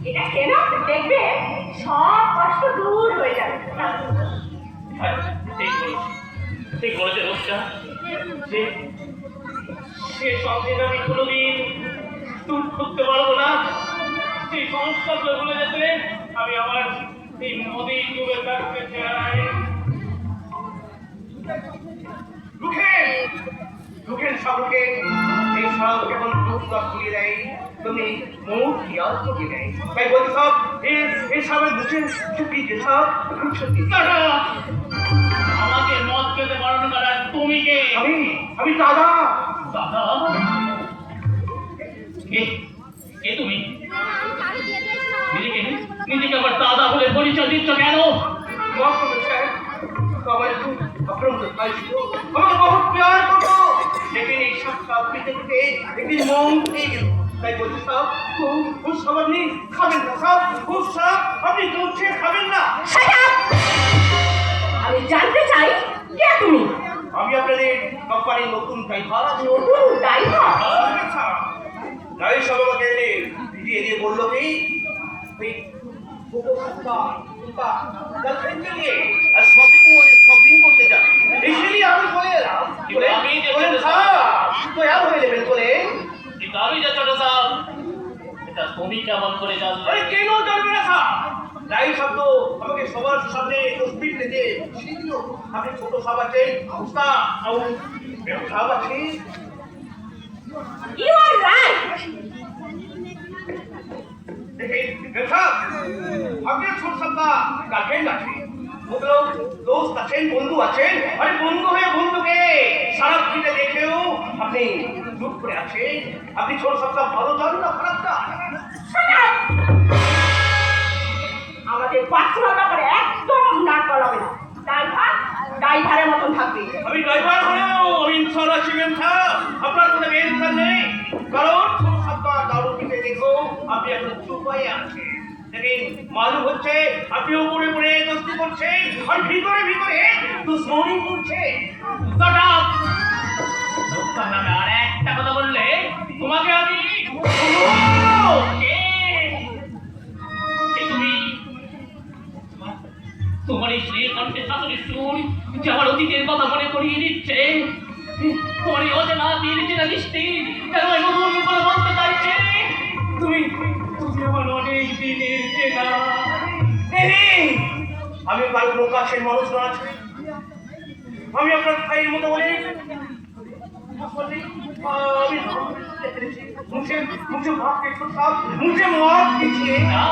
এটা কেন দেখবে সব কষ্ট দূর হয়ে যাবে। ঠিক বলেছে রোজটা। সে সংকেত আমি কোনোদিন দূর করতে পারবো না। সেই সংস্কারগুলো বলে যেতে আমি আমার এই নদী ডুবে থাকতে চাই। দুঃখের সকলকে এই সব কেবল দুঃখ ঘুরিয়ে দেয়, তুমি মুখ খেয়াল করিয়ে দেয়। তাই বলতে সব এই সবের দুঃখের সত্যি যে সব খুব সত্যি। আমাকে মদ খেতে বারণ করার তুমি কে? আমি দাদা। দাদা? কে তুমি? নিজেকে আবার দাদা বলে পরিচয় দিচ্ছ কেন? আমার বহুত প্যার করতো, लेकिन एक सब पीते पीते एक दिन मौन হয়ে গেল। তাই বলছি সব খুব সব আপনি খাবেন না, সব খুব সব আপনি দুধ খেয়ে খাবেন না। আমি জানতে চাই কে তুমি? আমি আপনাদের কোম্পানির নতুন ড্রাইভার। নতুন ড্রাইভার? গাড়ি সব আমাকে এনে দিয়ে বললো কি গার্লফ্রেন্ডকে নিয়ে আর শপিং করতে যান। इसलिए আমি বলে এলাম আমি যে তৈরি হয়ে নেবেন বলে। কিন্তু আমি যে ছোট সাহেব তুমি কেমন করে জানলে? আরে কেন জানবে না স্যার? রাই শব্দ আমাকে সবার সামনে তসবির দিতে শিখিল। আপনি ছোট সাহেব আছেন, উস্তাদ আর সাহেব আছেন। You are right. দেখেন সাহেব, আপনার ছোট সাহেবটা গার্লফ্রেন্ড আছে, মতলব দোস্ত আছেন, বন্ধু আছেন। আরে বন্ধু হয়ে বন্ধুকে সারা পৃথিবীতে দেখেও আপনি চুপ করে আছেন। আপনি ছোট সাহেবটা ভালো চান না খারাপটা? Shut up! আমাদের পার্সোনাল ব্যাপারে একদম নাক গলাবে না। ড্রাইভারের মতন থাকবে। আমি ড্রাইভার হলেও আমি ইনসান আছি স্যার। আপনার কোনো ইনসান নেই, কারণ ছোট সাহেবটা দারু পিতে দেখো আপনি এখন চুপ হয়ে আছেন। দেখেন মালুম হচ্ছে আপনি উপরে উপরে দোস্তি করছেন আর ভিতরে ভিতরে দুশ্মনী করছেন। Shut up! লোকটার নামে আর একটা কথা বললে তোমাকে আমি তুমি তোমার এই স্ত্রীর কণ্ঠে শাশুড়ির সুর যে আমার অতীতের কথা মনে করিয়ে দিচ্ছে। তোমার এই অজানা চেনা মিষ্টি যেন আমি নতুন করে বলতে চাইছে। তুমি তুমি আমার অনেক দিনের চেনা। আমি কারো কোনো কাছের মানুষ না আছি। আমি আপনার ভাইয়ের মতো বলে আমি মুখে মুখে ভাব দেখো সব মুখে মাপ দিচ্ছে। না,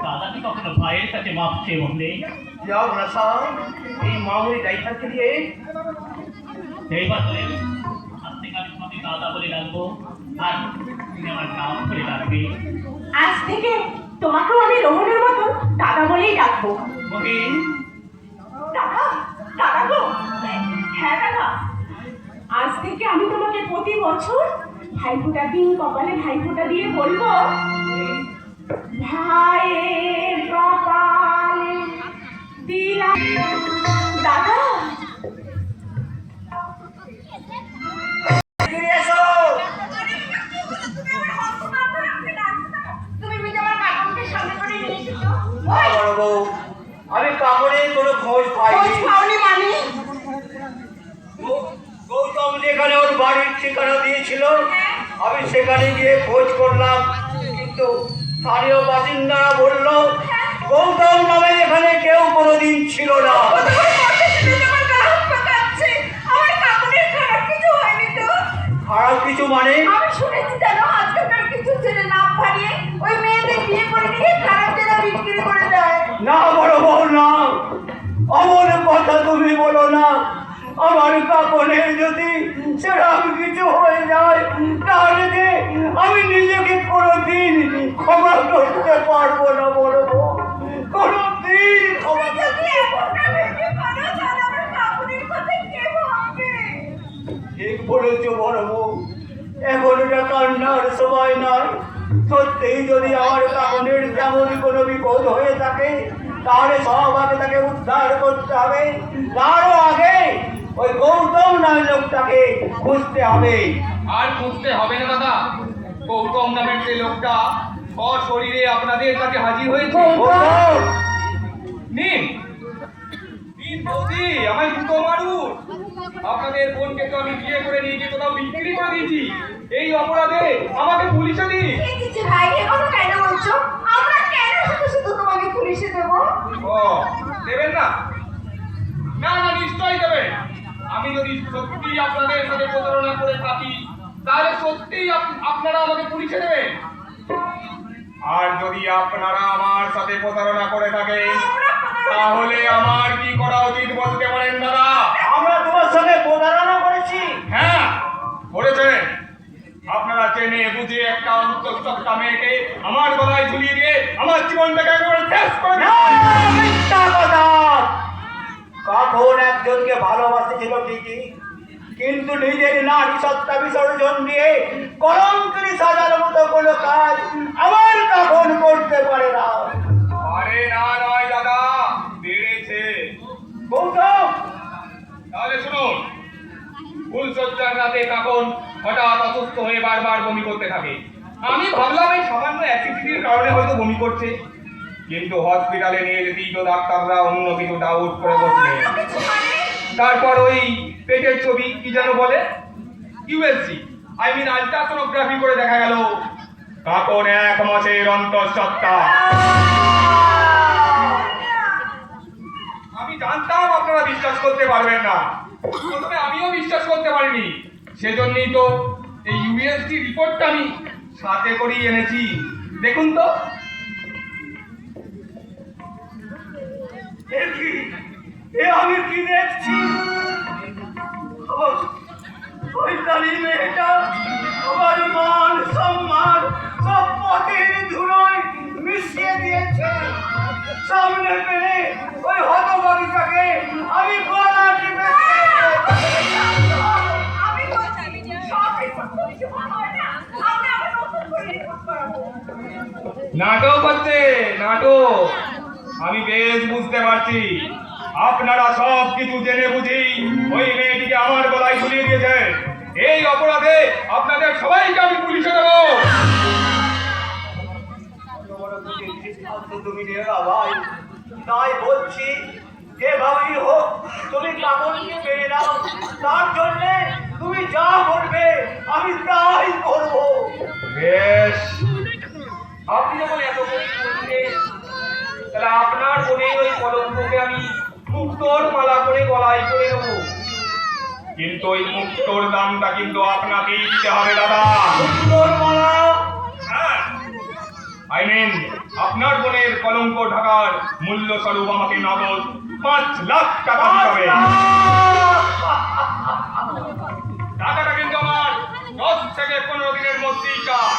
দাদা কি কখনো ভাইয়ের কাছে মাপ চেয়ে বললে? যাও না স্যার, এই মামুনি ড্রাইভারকে দিয়ে এইবার বলে আজ থেকে আমি তোমাকে দাদা বলে ডাকবো আর তুমি আমার নাম করে ডাকবে। আজ থেকে তোমাকেও আমি রোহনের মতন দাদা বলেই ডাকবো। মহিন, দাদা, দাদা গো। হ্যাঁ দাদা, আজ থেকে আমি তোমাকে প্রতি বছর ভাইফোঁটার দিন কপালে ভাইফোঁটা দিয়ে বলবো, ভাইয়ের কপালে দিলাম। দাদা, ফিরে এসো। তুমি বুঝে আমার কাকুকে সামনে করে নিয়ে এসেছো। না বড় বউ, আমি কাপড়ের কোনো খোঁজ পাইনি। খোঁজ পাওনি মানে? গৌতম যেখানে ওর বাড়ির ঠিকানা দিয়েছিল আমি সেখানে গিয়ে খোঁজ করলাম, কিন্তু স্থানীয় বাসিন্দারা বলল গৌতম নামে এখানে কেউ কোনোদিন ছিল না। খারাপ কিছু মানে? আমি শুনেছি জানো, আজকালকার কিছু ছেলে নাম ভারিয়ে ওই মেয়েদের বিয়ে করে নিয়ে খারাপ জায়গা বিক্রি করে দেয়। না বড় বউ না, অমন কথা তুমি বলো না। আমার কাপড়ের যদি সেরকম কিছু হয়ে যায় তাহলে যে আমি নিজেকে কোনোদিন ক্ষমা করতে পারবো না বড় বউ, কোনোদিন ক্ষমা করতে পারবো না। ঠিক বলেছো বড় বউ, এখন এটা কান্নার সময় নয়। সত্যিই যদি আমার কাপড়ের তেমন কোনো বিপদ হয়ে থাকে তাহলে সব আগে তাকে উদ্ধার করতে হবে। তারও আগে ওই গৌতম নামে লোকটাকে খুঁজতে হবে। আর খুঁজতে হবে না দাদা, গৌতম নামের যে লোকটা সশরীরে আপনাদের কাছে হাজির হয়েছে। গৌতম! নিন নিন বৌদি, আমায় দুটো মারুন। আপনাদের বোনকে তো আমি বিয়ে করে নিয়ে গিয়ে কোথাও বিক্রি করে দিয়েছি, এই অপরাধে আমাকে পুলিশে দিন। ভাই এ কথা কেন বলছো? আমরা কেন শুধু শুধু তোমাকে পুলিশে দেবো? ও দেবেন না? না না, নিশ্চয়ই দেবেন। আমি যদি সত্যি আপনাদের সাথে প্রতারণা করে থাকি তাহলে সত্যিই আপনারা আমাকে পুলিশে দেবেন। আর যদি আপনারা আমার সাথে প্রতারণা করে থাকেন তাহলে আমার কি করা উচিত বলতে পারেন দাদা? আমরা তোমার সঙ্গে প্রতারণা করেছি। হ্যাঁ করেছেন। আপনারা চেনে বুঝে একটা অন্তঃসত্ত্বা মেয়েকে আমার গলায় ঝুলিয়ে দিয়ে আমার জীবনটাকে একেবারে শেষ করে না, দিয়েছেন। মিথ্যা কথা। কখন একজনকে ভালোবাসেছিল ঠিকই, কিন্তু নিজের নারী সত্তা বিসর্জন দিয়ে কলঙ্কের সাজার মতো কোনো কাজ আমার কখন করতে পারে না। আরে না নয় দাদা, বেড়েছে। গৌতম! তাহলে শুনুন, ফুলসজ্জার রাতে তখন হঠাৎ অসুস্থ হয়ে বারবার বমি করতে থাকে। আমি ভাবলাম এই সামান্য অ্যাসিডিটির কারণে হয়তো বমি করছে, কিন্তু হসপিটালে নিয়ে যেতেই তো ডাক্তাররা অন্য কিছু ডাউট করে বসলেন। তারপর ওই পেটের ছবি কি যেন বলে, ইউএসজি, আলট্রাসোনোগ্রাফি করে দেখা গেল কাকন 1 মাসের অন্তঃসত্ত্বা। আমি জানতাম আপনারা বিশ্বাস করতে পারবেন না, প্রথমে আমিও বিশ্বাস করতে পারিনি। সেজন্যই তো এই ইউএসডি রিপোর্টটা আমি সাথে করেই এনেছি। দেখুন তো। আমি কি দেখছি? ওই তারি মেয়েটা আমার মান সম্মান সব পথের ধুলোয় মিশিয়ে দিয়েছে। সামনে পেলে ওই হতভাগীটাকে আমি গলা টিপে আমি বলছি সব রিপোর্ট কিছু ভালো হয় না, আমরা আবার নতুন করে রিপোর্ট করাবো। নাটক হচ্ছে নাটক। আমি বেশ বুঝতে পারছি আপনারা সব কিছু জেনে বুঝি ওই মেয়েটিকে আমার গলায় ঝুলিয়ে দিয়েছে। এই অপরাধে আপনাদের সবাইকে আমি পুলিশে দেবো। তুমি নেওয়া ভাই, তাই বলছি যেভাবেই হোক তুমি কাগজকে মেরে নাও। তার জন্যে তুমি যা বলবে আমি তাই করবো। বেশ, আপনি যখন এত করে বলছেন, তাহলে আপনার মনে ওই কলঙ্ককে আমি মুক্তোর মালা করে গলায় করে দেবো। কিন্তু ওই মুক্তোর দামটা কিন্তু আপনাকেই দিতে হবে দাদা। তোর মালা হ্যাঁ, আই মিন আপনার বোনের কলঙ্ক ঢাকার মূল্য স্বরূপ আমাকে নগদ 5 লাখ টাকা দিতে হবে। টাকাটা কিন্তু আমার 10 থেকে 15 দিনের মধ্যেই চাই।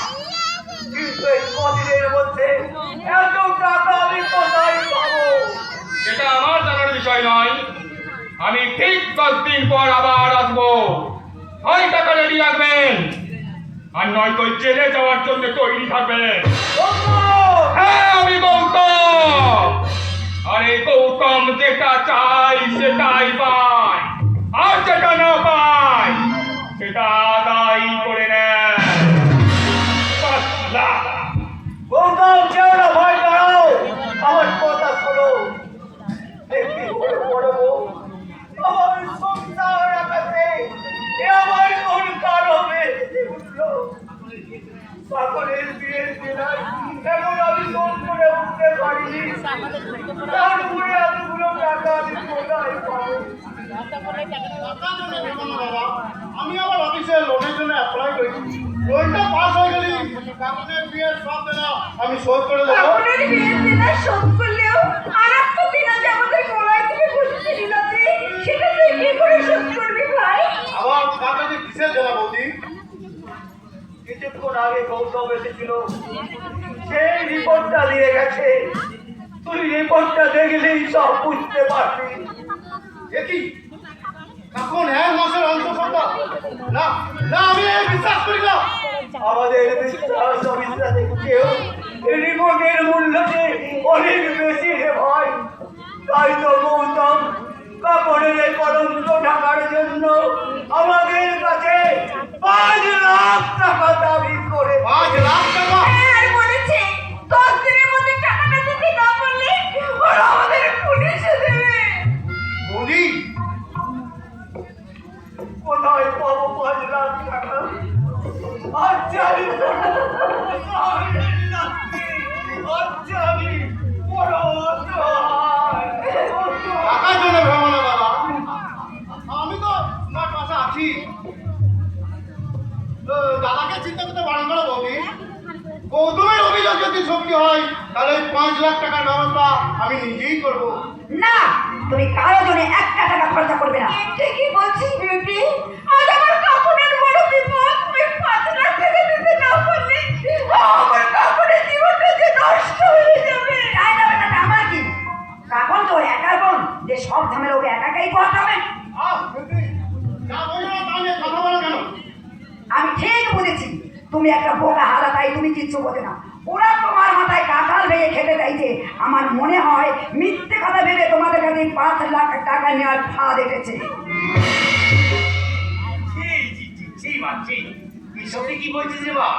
কিন্তু এই কদিনের মধ্যে এত টাকা আমি কোথায় পাবো? এটা আমার জানার বিষয় নয়। আমি ঠিক 10 দিন পর আবার আসবো। হয় টাকা রেডি রাখবেন, আর নয়তো জেলে যাওয়ার জন্য তৈরি থাকবেন। হ্যাঁ, আমি গৌতম। আর এই গৌতম যেটা চাই সেটাই পায়, আর যেটা না পায় সেটা আদায় করে নেয়। 5 লাখ। গৌতম কেওড়া ভাই দাঁড়াও, আমার কথা শোনো। একটি বড় বউ আমার সংসার আকাশে আমার কোন কারণে সকলের বিয়ের দিনায় এখন আমি শোধ করে উঠতে পারিনি। তারপরে এতগুলো টাকা আমি কোথায় পাবো? আমি আমার অফিসে লোনের জন্য অ্যাপ্লাই করেছি। লোনটা পাস হয়ে গেলি কাকুনের বিয়ের সব দেনা আমি শোধ করে দেবো। আপনার বিয়ের দিনে শোধ করলেও আর একটা দিন আছে আমাদের গলায় থেকে বসতে দিলাতে, সেটা তুই কি করে শোধ করবি ভাই? আবার তার কাছে কিসের দেনা বৌদি? কিছুক্ষণ আগে গৌতম এসেছিল, সেই রিপোর্টটা দিয়ে গেছে। তুই রিপোর্টটা দেখলেই সব বুঝতে পারবি। কি এখন 1 মাসের অন্তঃসত্ত্বা? না না, আমি বিশ্বাস করি না। আমাদের বিশ্বাস অবিশ্বাসের চেয়েও রিপোর্টের মূল্য যে অনেক বেশি রে ভাই। তাই তো গৌতম কাপড়ের কলঙ্ক ঢাকার জন্য আমাদের কাছে 5 লাখ টাকা দাবি করে। 5 লাখ টাকা? আর বলেছে 10 দিনের মধ্যে টাকাটা দিতে না পারলে ওরা আমাদের পুলিশে দেবে। বৌদি, কোথায় পাবো 5 লাখ টাকা? আর জানি না। আচ্ছা আমি বড় অসহায়। টাকার জন্য ভেবো না দাদা, আমি তো তোমার পাশে আছি। দাদাকে চিন্তা করতে বারণ করো বৌদি। গৌতমের অভিযোগ যদি সত্যি হয় তাহলে 5 লাখ টাকার ব্যবস্থা আমি নিজেই করবো। না, তুমি কারো জন্য 1 টাকা খরচা করবে না। ঠিকই বলছিস বিউটি। আজ আমার কাপড়ের বড় বিপদ। ওই 5 লাখ টাকা দিতে না পারলে আমার কাপড়ের জীবনটা যে নষ্ট হয়ে যাবে। তাই না বেটা, আমার কি কাপড় তো একার বোন যে সব ঝামেলা ওকে একাই করতে হবে? বৌদি, যা বলো না তা নিয়ে কথা বলো কেন? আমি ঠিক বুঝেছি তুমি একটা বোকা হারা, তাই তুমি কিচ্ছু বোঝো না। ওরা তোমার মাথায় কাঁঠাল ভেঙে খেতে চাইছে। আমার মনে হয় মিথ্যে কথা ভেবে তোমাদের কাছে 5 লাখ টাকা নেওয়ার ফাঁদ এটেছে। সত্যি কি বলছিস রে বা?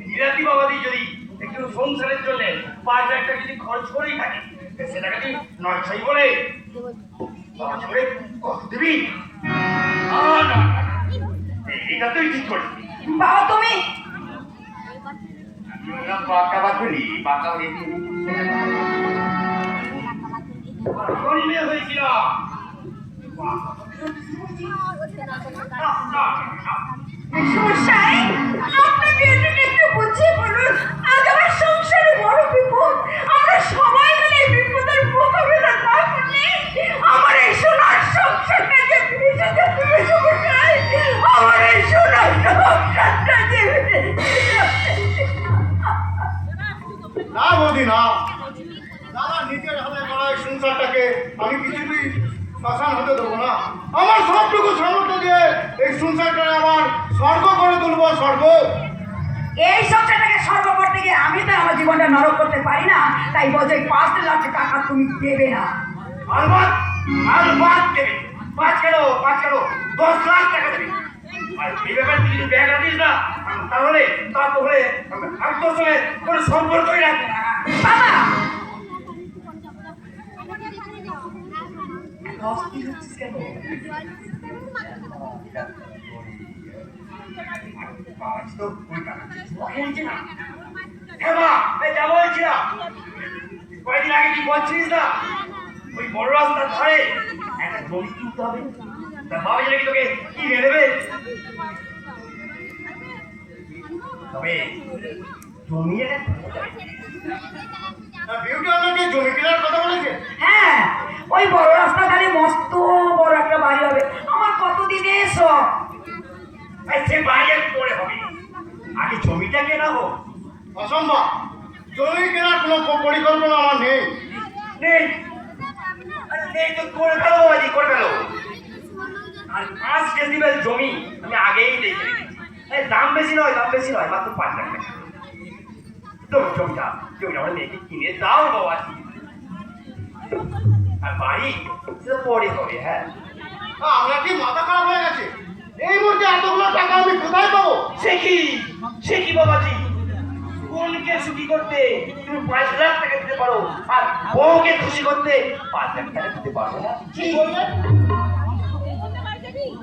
নিরাতি বাবাদি যদি একটু সংসারের জন্য 5 লাখ টাকা যদি খরচ করেই থাকে, সেটাকে তুই নয় ছয় বলে বছরে কত দিবি? না, এটা তুই ঠিক করিস। বাবা তুমি পাকা বাতুলি পাকা হয়েছে জন্মে হয়েছিল মশাই, আপনাকে এটাকে একটু বুঝিয়ে বলুন। আজ আমার সংসারে বড় বিপদ। আমরা সবাই মিলে এই বিপদের মোকাবিলা না করলে আমার এই সোনার সংসারটা যে ভেসে যেতে মশাই, আমার এই সোনার সংসারটা যে না বৌদি না, দাদা নিজের হাতে করা এই সংসারটাকে আমি কিছুতেই শ্মশান হতে দেবো না। আমার সবটুকু সামর্থ্য দিয়ে এই সংসারটাকে আমার স্বর্গ করে তুলবো, স্বর্গ। এই সংসারটাকে স্বর্গ করতে গিয়ে আমি তো আমার জীবনটা নরক করতে পারি না, তাই বলছে 5 লাখ টাকা তুমি দেবে না। আর দেবে 5 কেন 10 লাখ টাকা দেবে। আর এই ব্যাপারে তুই যদি ব্যাগ রাখিস না তাহলে আমি তোর সঙ্গে কোনো সম্পর্কই রাখবো না। বাবা, কয়েকদিন আগে কি বলছিস না ওই বড় রাস্তার ধারে একটা জমি কিনতে হবে, তা ভাবে নাকি তোকে কিনে দেবে। তবে জমি বিউটি আপনাকে জমি কেনার কথা বলেছে? হ্যাঁ, ওই বড় রাস্তা ধারে মস্ত বড় একটা বাড়ি হবে। আমার কতদিনের শখ। সে বাড়ি একটু পরে হবে, আগে জমিটা কেনা হোক। অসম্ভব, জমি কেনার কোনো পরিকল্পনা আমার নেই। নেই নেই তো করে ফেলো বাবাজি, করে ফেলো। আর 5 ডেসিবেল জমি আমি আগেই দেখে রেখেছি। দাম বেশি নয় মাত্র 5 লাখ টাকা। তো জমিটা আমার মেয়েকে কিনে দাও বাবাজি। আর বাড়ি সেটা পরে হবে। হ্যাঁ, আপনার কি মাথা খারাপ হয়ে গেছে? এই মুহূর্তে এতগুলো টাকা আমি কোথায় পাবো? সে কি বাবাজি, কোনকে সুখী করতে তুমি 5 লাখ টাকা দিতে পারো, আর বউকে খুশি করতে 5 লাখ টাকা দিতে পারো না? কি বললেন?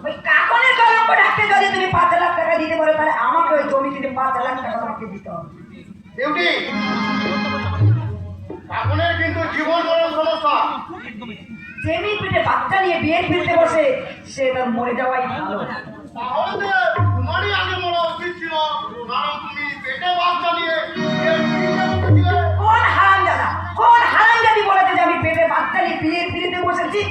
ওই কাকনের কলঙ্ক রাখতে যদি তুমি 5 লাখ টাকা দিতে পারো, তাহলে আমাকে ওই জমি কিনে 5 লাখ টাকা তোমাকে দিতে হবে। বিউটি, কাকুনের কিন্তু জীবন মরণ সমস্যা। জমি পেটে বাচ্চা নিয়ে বিয়ের ফিরতে বসে সে তার মরে যাওয়াই ভালো। তাহলে তো তোমারই আগে মরা উচিত ছিল, কারণ তুমি পেটে বাচ্চা নিয়ে বিয়ের পিড়িতে বসেছিলে। কোন হারামজাদি বলেছে যে আমি পেটে বাচ্চা নিয়ে বিয়ের ফিরতে বসেছি?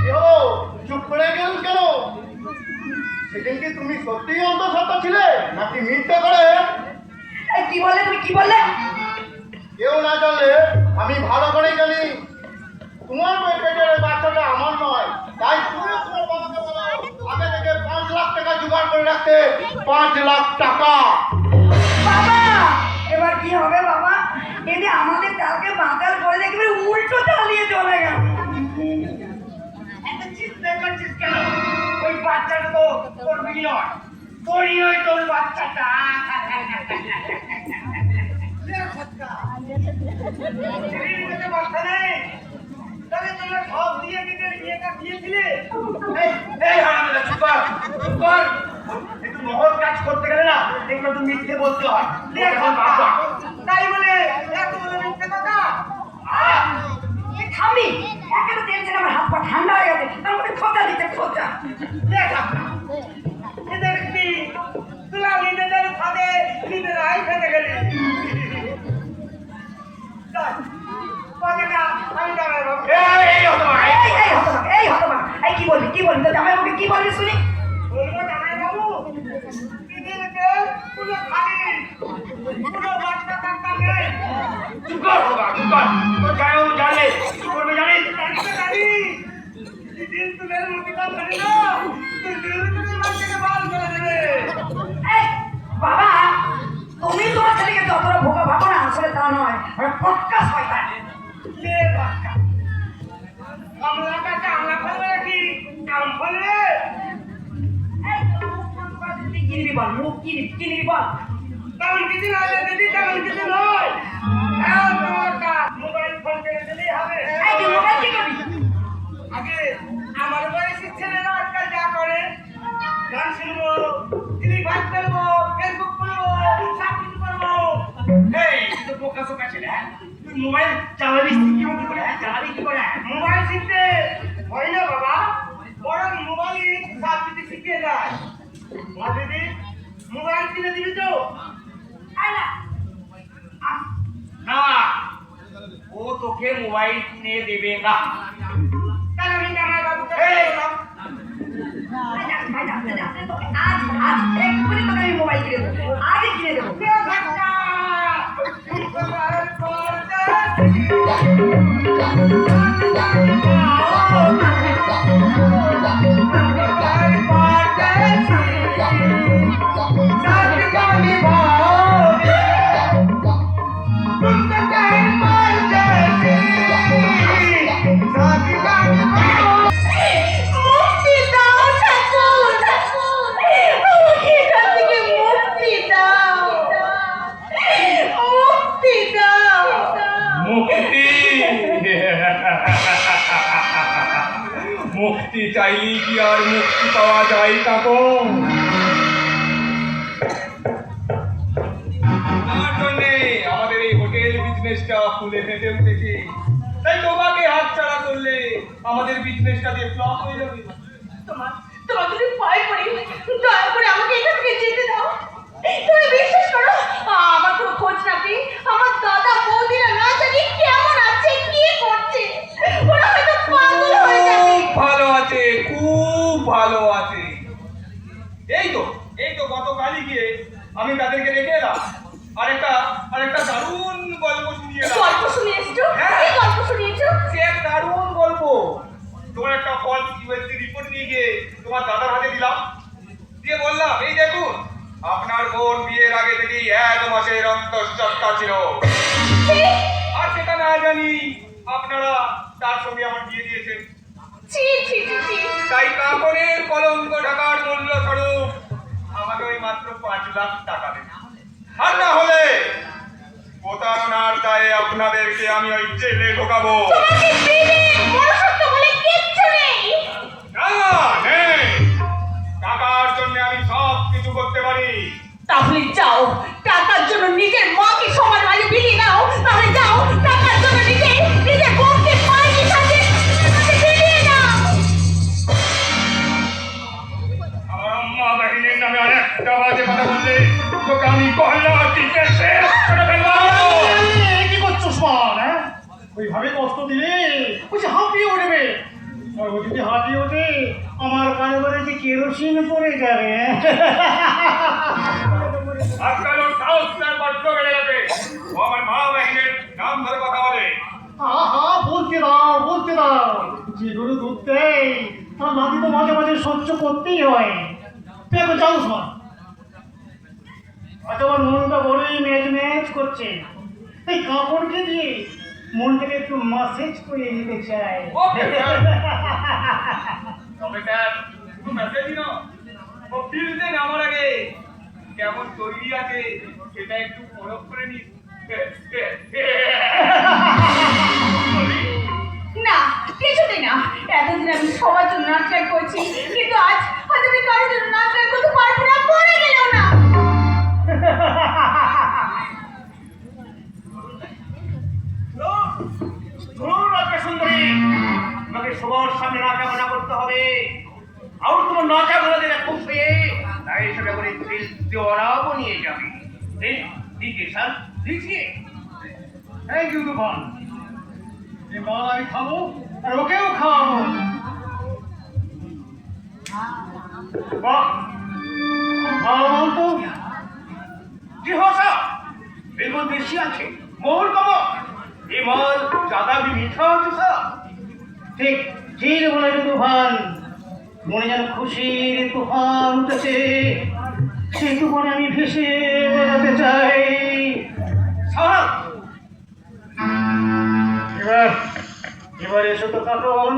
কেউ চুপ করে গেল কেন? সেদিন কি তুমি সত্যিই অন্তঃসত্ত্বা ছিলে নাকি মিথ্যে করে? এই কি বললে তুমি, কি বললে? কেউ না জানলে আমি ভালো করেই জানি তোমার পেটের বাচ্চাটা আমার নয়। তাই তুমি তোমার বাবাকে বলো আগে থেকে 5 লাখ টাকা জোগাড় করে রাখতে। 5 লাখ টাকা। বাবা, এবার কি হবে বাবা? এতে আমাদের কালকে বাঁচাল করে দেখবে উল্টো চালিয়ে চলে গেল। এত চিন্তা করছিস কেন? ওই বাচ্চাটা তো তোর বিয়ে নয়, তোরই নয় তোর বাচ্চাটা। বাচ্চা নেই, তাহলে তোমরা সব দিয়ে নিজের বিয়েটা দিয়েছিলে। এই হারামজাদা, চুপ কর। একটু মহৎ কাজ করতে গেলে না এগুলো তো মিথ্যে বলতে হয়। এখন বাবা তাই বলে এত বলে মিথ্যে কথা? থামি, একেবারে টেনশন, আমার হাত পা ঠান্ডা হয়ে গেছে। তার মধ্যে খোঁচা দিতে খোঁচা। এদের কি তোরা নিজেদের ফাঁদে নিজেরাই ফেঁদে গেলি। আমি দাঁড়াবো। এই হতভাগা, এই হতবাক, এই কি বলবি তো জামাই বাবুকে কি বলবি শুনি? বলবো জামাইবাবু, পৃথিবীতে কোনো খালি কোনো বাচ্চা কাচ্চা নেই। চুপ কর হতভাগা, চুপ কর। তোর জামাইবাবু জানলে কি করবে জানিস? জানি দিদির তুলের মুটিটা ধরে না, তুই বাচ্চাকে বাল করে দেবে। এই বাবা, তুমি তোমার ছেলেকে যতটা ভোগা ভাবো না, আসলে তা নয়। ওরা পক্কা শয়তান। লে বাচ্চা কামলা কাছে আমরা ফেলবে নাকি কাম ফেলবে? এই তুই কিনবি বল, মুখ কিনবি বল। তেমন কিছু নয় রে দিদি, তেমন কিছু নয়। একটা মোবাইল ফোন কিনে দিলেই হবে। এই তুই মোবাইল কি করবি? আগে আমার বয়সী ছেলেরা আজকাল যা করে মোবাইল চালাবি কি করে? চালাবি কি করে? মোবাইল শিখতে হয় না বাবা, বরং মোবাইল সব কিছু শিখিয়ে দেয়। মা দিদি মোবাইল কিনে দিবি তো? না, ও তোকে মোবাইল কিনে দেবে না। তাহলে আমি জামাই বাবুকে এই! বললাম, আজ এক্ষুনি তোকে আমি মোবাইল কিনে দেবো, আগে কিনে দেবো। কেউ থাকতা। মুক্তি দাও ঠাকুর, আমাকে এখান থেকে মুক্তি দাও, মুক্তি দাও। মুক্তি মুক্তি চাইলে কি আর মুক্তি পাওয়া যায় কাকু? তার জন্যে আমাদের এই হোটেল বিজনেসটা ফুলে ফেটে উঠেছে। তাই তোমাকে হাতছাড়া করলে আমাদের বিজনেসটা দিয়ে ফ্লপ হয়ে যাবে। তোমার যদি ভয় করি, দয়া করে আমাকে এখান থেকে যেতে দাও। তুমি বিশ্বাস করো, আমার কোনো খোঁজ রাখি, আমার দাদা বৌদিরা না জানি কেমন আছে, কি করছে, ওরা হয়তো পাগল হয়ে যাবে। খুব ভালো আছে, খুব ভালো আছে। এই তো গতকালই গিয়ে আমি তাদেরকে রেখে এলাম। আরেকটা দারুণ গল্প শুনিয়ে এলাম। গল্প শুনে এসছো? হ্যাঁ। কি গল্প শুনিয়েছো? সে এক দারুণ গল্প। তোমার একটা ফলস ইউএসডি রিপোর্ট নিয়ে গিয়ে তোমার দাদার হাতে দিলাম, দিয়ে বললাম, এই দেখুন আপনার বোন বিয়ের আগে থেকেই 1 মাসের অন্তঃসত্ত্বা ছিল, আর সেটা না জানি আপনারা তার সঙ্গে আমার বিয়ে দিয়েছেন। ছি ছি ছি ছি। তাই কাপড়ের কলঙ্ক ঢাকার মূল্য স্বরূপ আমাকে ওই মাত্র 5 লাখ টাকা দেন, আর না হলে প্রতারণার দায়ে আপনাদেরকে আমি ওই জেলে ঢোকাবো। তোমাকে বিবে মনুষ্যত্ব বলে কিচ্ছু নেই। না, নেই। টাকার জন্য আমি সব কিছু করতে পারি। তাহলে যাও, টাকার জন্য নিজের মাকে সবার মাঝে বিলিয়ে দাও। তাহলে যাও, টাকার জন্য নিজের বোনকে মায়ের সাথে বিলিয়ে দাও। আমার আম্মা বাহিনীর নামে আর একটা বাজে কথা বললে তোকে আমি গহনা দিতে শেষ করে ফেলবো। কি করছো সব? হ্যাঁ, ওইভাবে কষ্ট দিলে বলছে হাঁপিয়ে উঠবে। আর ও যদি হাঁপিয়ে ওঠে আমার কানে বলে যে কেরোসিন পড়ে যাবে। আজকাল ওর সাহসটার বড্ড বেড়ে গেছে। ও আমার মা বাহিনীর নাম ধরে কথা বলে। বলতে দাও যে গরু দুধ দেয় তার নাতি তো মাঝে মাঝে সহ্য করতেই হয়। তুই এখন যাও শোন, আজ আমার মনটা বড়ই ম্যাচ করছে। এই কাপড়কে দিয়ে মনটাকে একটু মাসেজ করে নিতে চাই। Okay sir. তবে স্যার শুধু মেসেজই না, ও ফিল্ডে নামার আগে কেমন তৈরি আছে সেটা একটু পরখ করে নিস। না, কিছুতেই না। এতদিন আমি সবার জন্য নাচ গান করছি, কিন্তু আজ আমি কারোর জন্য নাচ গান করতে পারবো না, পড়ে গেলেও না। ধরুন আপনি সুন্দরী, তোমাকে সবার সামনে নাচাগানা করতে হবে। আর তোমার নাচাগানা যেটা খুব তাই সেটা করে দিল দেওয়ারাও নিয়ে যাবে। দিকে স্যার, দিকে। থ্যাংক ইউ তুফান। এই মাল আমি খাবো আর ওকেও খাওয়াবো। বাহ, ভালো মাল তো। জি हो साहब, बिल्कुल देसी আছে, मोर कमो। ये माल ज्यादा भी मीठा আছে साहब। ঠিক ঠিক বলেছে তুফান। মনে যেন খুশির তুফান উঠেছে, সেই তুফানে আমি ভেসে বেড়াতে চাই। साहब, এবার এসো তো কাকন,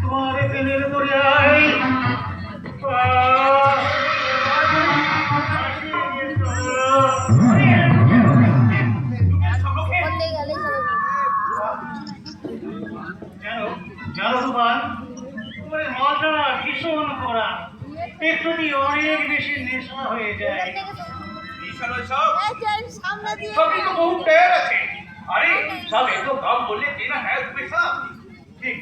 তোমার প্রেমের দরিয়ায় জানো তুফান, তোমার মাথা ভীষণ করা, একটু দিয়ে অনেক বেশি নেশা হয়ে যায়। বিশাল সব সবই তো বহু টের আছে। আরে সব এত কম বললে কি না হ্যাঁ তুমি সব ঠিক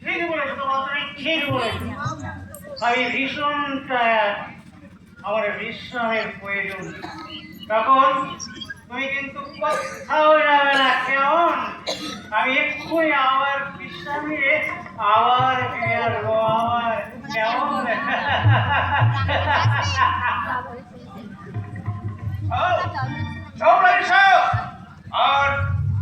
ঠিক বলেছো তোমার ঠিক বলেছো। আমি ভীষণ টায়ার্ড, আমার বিশ্রামের প্রয়োজন। তখন তুমি কিন্তু কোথাও যাবে না, কেমন? আমি এক্ষুনি আবার বিশ্রাম নিয়ে আবার ফিরে আসবো, আবার কেমন? আর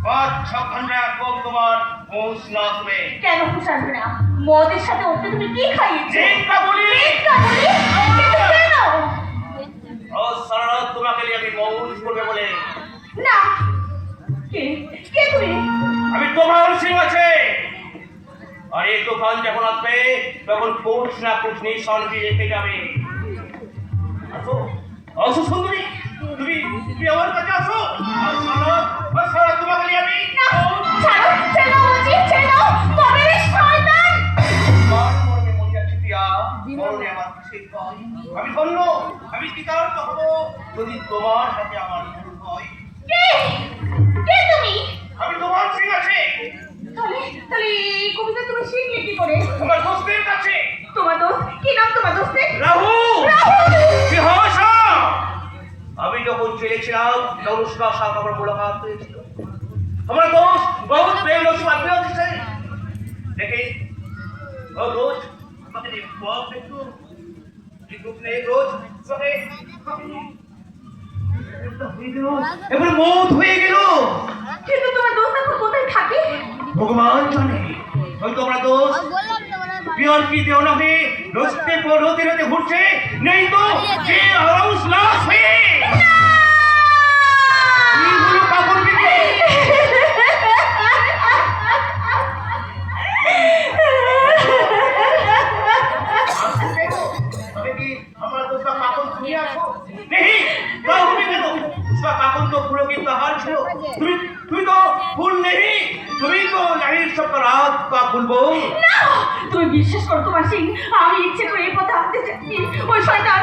5-6 ঘন্টা কম তোমার হোশ না হবে। কেন হুঁশ আসবে না? মদের সাথে ওকে তুমি কি খাইয়েছো? চিন্তা বলি চিন্তা বলি? কিন্তু কেন? রোজ সারা রাত তোমাকে নিয়ে আমি মৌজ করবে বলে। না, কে কে তুমি? আমি তোমার সিং আছে। আর এই তুফান যখন আসবে তখন কোচ না কোচ নিঃসন্দেহে রেখে যাবে। আসো আসো সুন্দরী, তুমি তুমি আমার কাছে আসো। আর সারা তোমাকে নিয়ে আমি না, ছাড়ো, ছেড়ে বলছি, ছেড়ে দাও, তবে শয়তান। আমার মনে মনে আছে পিয়া, মনে আমার খুশি হয়। আমি ধন্য, আমি কৃতার্থ হব যদি তোমার সাথে আমার ভুল হয়। কে কে তুমি? আমি তোমার সিং আছে। তাহলে তাহলে এই কবিতা তুমি শিখলে কি করে? আমার দোস্তের কাছে। তোমার দোস্ত কি নাম তোমার দোস্তের? রাহুল। রাহুল। কি হওয়া? আমি যখন চেয়েছিলাম তখন उसका साथ আমার मुलाकात হয়েছিল। আমার दोस्त बहुत बेनसीब आदमी होते देखिए और रोज अपने बाप देखो ने रोज सके এবার মত হয়ে গেল। কিন্তু তোমার দোস্ত এখন কোথায় থাকে? ভগবান জানে। হয়তো আমরা দোস্ত পিওর की देव नहीं दोस्ते पर होते रहते घुटছে नहीं तो ये हाउस लॉस है। ये गुरु पागल भी अबे की हमारा दोस्त का पागल दुनिया को नहीं तो हमें कह दो उसका पागल तो फूलों की बहार छो তুমি তো ফুল नहीं তুমি তো नहीं सब रात का फूल बो। না, তুমি বিশ্বাস করো তোমার সিং, আমি ইচ্ছে করে এই পথে হাঁটতে চাইনি। ওই শয়তান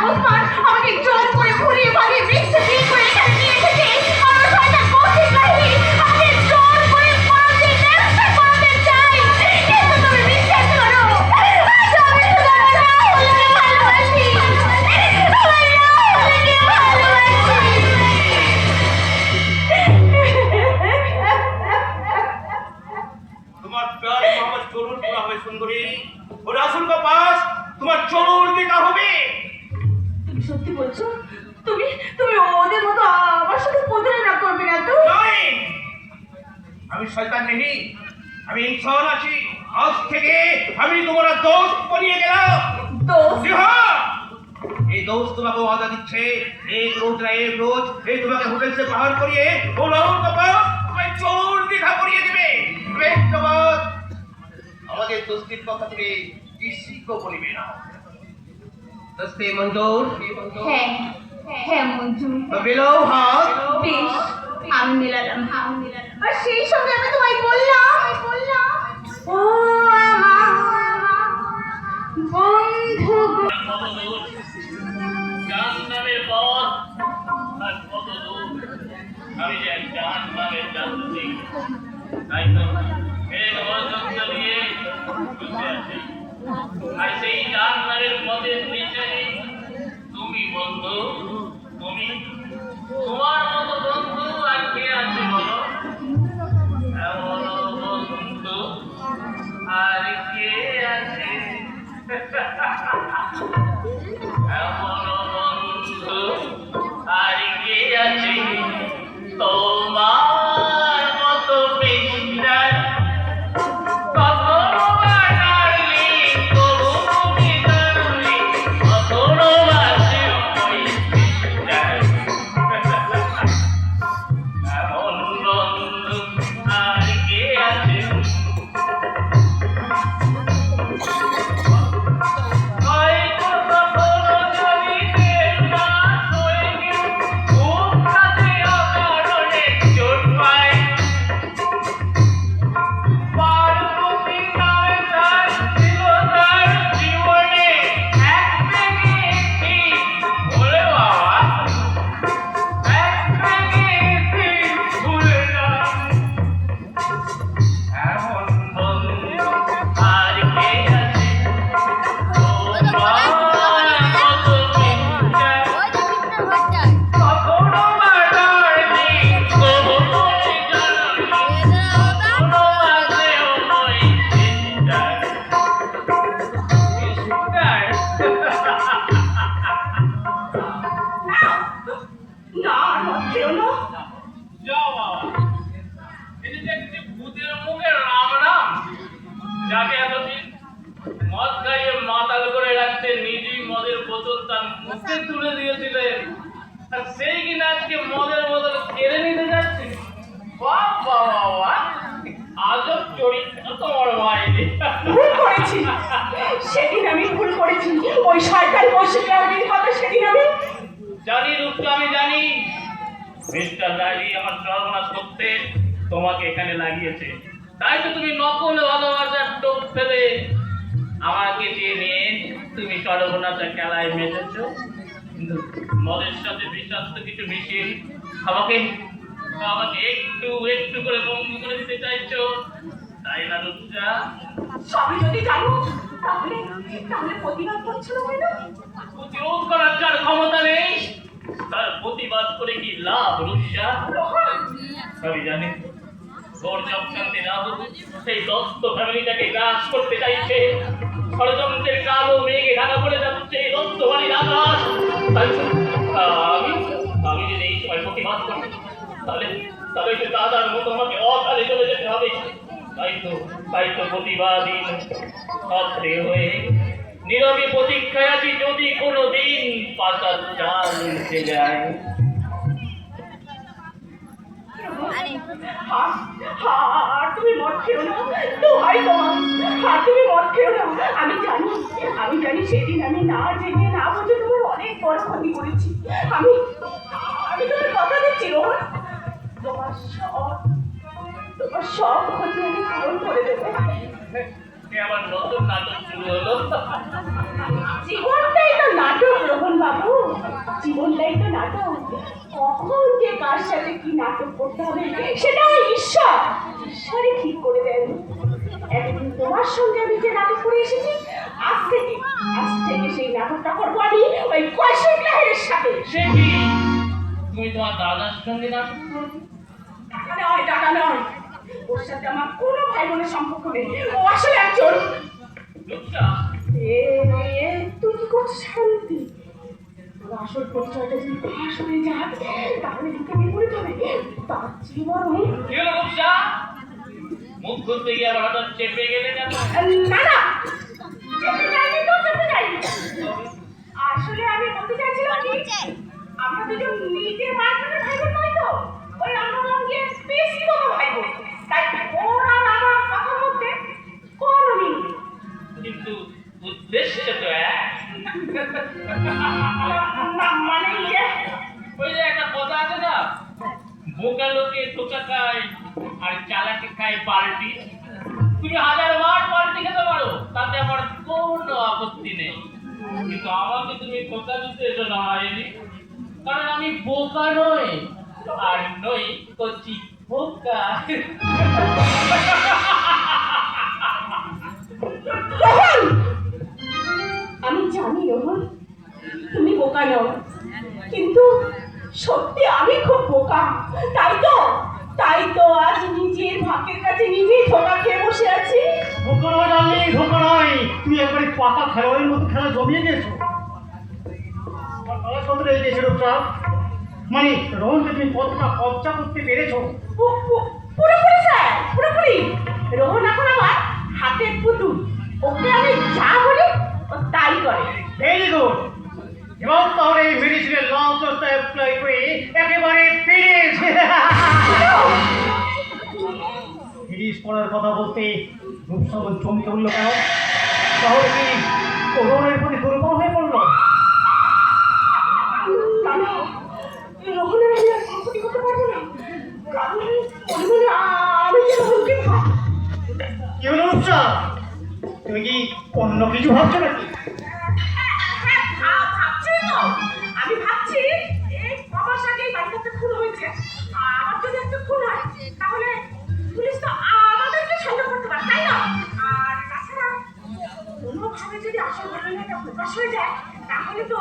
ওসমান আমাকে জোর করে ঘুরিয়ে ভাগিয়ে বৃক্ষ দিয়ে করে এখানে নিয়ে এসেছে। আর ওই শয়তান কৌশিক লাহিড়ী আমাকে জোর করে পরবর্তী ব্যবসা করতে চাই। কিন্তু তুমি বিশ্বাস করো, আমি তোমার রাহুলকে ভালোবাসি। আমার রাহুলকে तुम्हार प्यार मोहम्मद जरूर पूरा হবে সুন্দরী। और रासुल का पास তোমার জরুর দেখা হবে। তুমি সত্যি বলছো? তুমি তুমি ওদের মতো আমার সাথে প্রতারণা করবে না তো? नहीं আমি শয়তান नहीं আমি ইনসান আছি। আজ থেকে আমি তোমার দোস্ত বানিয়ে গেলাম। দোস্ত? জি হ্যাঁ, এই দোস্ত তোমাকে ওয়াদা দিচ্ছে एक रोज না एक रोज এই তোমাকে হোটেল से बाहर করিয়ে ও রাহুল का पास তোমায় জরুর দেখা করিয়ে দিবে। ধন্যবাদ। আমাদের দোস্তির কথা তুমি কিসিকে বলবে না। দোস্তে মঞ্জুর হ্যাঁ হ্যাঁ মঞ্জুর। তো মিলাও হাত। বেশ, আমি মেলালাম। আর সেই সঙ্গে আমি তোমায় বললাম, ও আমার বন্ধু গো। জাহান্নামের পথ আর কত দূর, আমি যে এক জাহান্নামের যাত্রী। তাই তো এই নবযুদ্ধ নিয়ে বুঝতে আছি। আর সেই জাহান্নামের পথের নিচে তুমি বন্ধু, তুমি তোমার মতো বন্ধু আর কে আছে বলো? এমন বন্ধু আর কে আছে? এমন বন্ধু আর কে আছে তোমার মতো বিশ্বাস? কখনো বা ডার্লিং, তবু তুমি ডার্লিং, কখনো বা শিরোমণি তার মুখে তুলে দিয়েছিলেন আর সেই কিনা আজকে মদের বদল কেড়ে নিতে যাচ্ছে। বাহ বাহ বাহ বাহ, আজব চরিত্র তোমার মায়ের। ভুল করেছি, সেদিন আমি ভুল করেছি। ওই সরকারি বসির কথা সেদিন আমি জানি রূপটা, আমি জানি মিস্টার ডায়েরি আমার সর্বনাশ করতে তোমাকে এখানে লাগিয়েছে। তাই তো তুমি নকল ভালোবাসার টোপ ফেলে আমাকে দিয়ে নিয়ে তুমি সর্বনাশের খেলায় মেতেছ। কিন্তু মদের সাথে বিষাক্ত কিছু মিশিয়ে আমাকে আমাকে একটু একটু করে বন্ধু করে দিতে চাইছো, তাই না রূপটা? সবই যদি জানো তাহলে তাহলে প্রতিবাদ করছিল কেন? প্রতিরোধ করার যার ক্ষমতা নেই তার প্রতিবাদ করে কি লাভ রূপসা? আমি জানি তোর চক্রান্তে রাহু সেই দত্ত ফ্যামিলিটাকে গ্রাস করতে চাইছে। ষড়যন্ত্রের কালো মেঘে ঢাকা পড়ে যাচ্ছে এই দত্ত বাড়ির আকাশ। তাই আমি আমি যদি এই সময় প্রতিবাদ করি তাহলে তাহলে তো দাদার মতো আমাকে অকালে চলে যেতে হবে। তাই তো প্রতিবাদী ছাত্রী হয়ে নীরবে প্রতীক্ষায় আছি, যদি কোনোদিন পাতার চাল উঠে যায়। আর তুমি মদ খেও না, দোহাই তোমার। আর তুমি মদ খেও না। আমি জানি সেদিন আমি না জেনে না বুঝে তোমার অনেক বড় ক্ষতি করেছি। আমি তোমার কথা দিচ্ছি রোহন, তোমার সব ক্ষতি আমি পূরণ করে দেবো। আবার নতুন নাটক শুরু হলো। জীবনটাই তো নাটক রোহন বাবু, জীবনটাই তো নাটক। কখন যে কার সাথে কি নাটক করতে হবে সেটা ঈশ্বরই ঠিক করে দেন। একদিন তোমার সঙ্গে আমি যে নাটক করে এসেছি, আজ থেকে সেই নাটকটা করবো আমি ওই কৈশোরের সাথে। সে কি তুমি তোমার দাদার সঙ্গে নাটক করবে? টাকা নয়, ওর সাথে আমার কোনো ভাই বোনের সম্পর্ক নেই। ও আসলে একজন রূপসা, তুই কি করছিস শান্তি? আসল পরিচয়টা যদি ফাঁস হয়ে যায় তাহলে তোকে বিপরীত হবে। তার চেয়ে বরং কি হলো রূপসা? মুখ খুলতে গিয়ে আবার হঠাৎ চেপে গেলে কেন? না চেপে যাইনি তো, চেপে যাইনি। আসলে আমি বলতে চাইছিলাম কি, আমরা দুজন নিজের মায়ের ভাই বোন নই তো, ওই আমরা সঙ্গে বেশি বড় ভাই বোন। তাই ওর আর আমার কথার মধ্যে কোনো মিল নেই। কিন্তু উদ্দেশ্য তো এক। মানে ওই যে একটা কথা আছে না, বোকা লোকে ধোকা খায় আর চালাকে খায় পাল্টি। তুমি 1000 বার পাল্টি খেতে পারো, তাতে আমার কোনো আপত্তি নেই। কিন্তু আমাকে তুমি ধোকা দিতে এসো না হয়নি, কারণ আমি বোকা নই আর নই কচি বোকা। আমি জানি রোহন তুমি বোকা নও, কিন্তু সত্যি আমি খুব বোকা। তাই তো আজ নিজের ভাগ্যের কাছে নিজেই ধোকা খেয়ে বসে আছি। ধোকা নয় জানি, ধোকা নয়। তুমি একবারে পাকা খেলোয়াড়ের মতো খেলা জমিয়ে দিয়েছো। মানে রোহনকে তুমি কতটা কবজা করতে পেরেছো? পুরোপুরি স্যার, পুরোপুরি। রোহন এখন আমার হাতের পুতুল, ওকে আমি যা বলি ও তাই করে। Very good. এবং তাহলে এই মেডিসিনের লঞ্চটা অ্যাপ্লাই করে একেবারে ফিনিশ করার কথা বলতে রূপসাগর চমকে উঠল কেন? তাহলে কি রোহনের প্রতি দুর্বল হয়ে পড়লো? রোহনের আমি আর ক্ষতি করতে পারবো না, কারণ আমি যে রোহনকে কি হলো রূপসা? তুমি কি অন্য কিছু ভাবছো নাকি? আমি ভাবছি এই বাবার সাথে বাড়িতে খুন হয়েছে, আমার যদি একটা খুন হয় তাহলে পুলিশ তো আমাদেরকে সন্দেহ করতে পারে, তাই না? আর তাছাড়া কোনোভাবে যদি আসল ঘটনাটা প্রকাশ হয়ে যায় তাহলে তো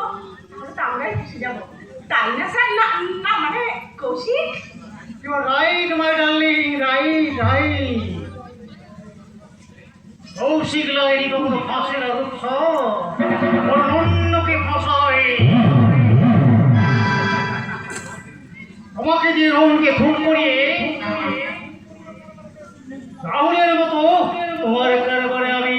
আমরাই ফেসে যাবো, তাই না স্যার? না মানে Kaushik. You are right, my darling, right. Kaushik লাইনি কখনো ফাঁসে না রূপসা, অন্যকে ফাঁসায়। তোমাকে দিয়ে রোহনকে খুন করিয়ে রাহুলের মতো তোমার কারবারে আমি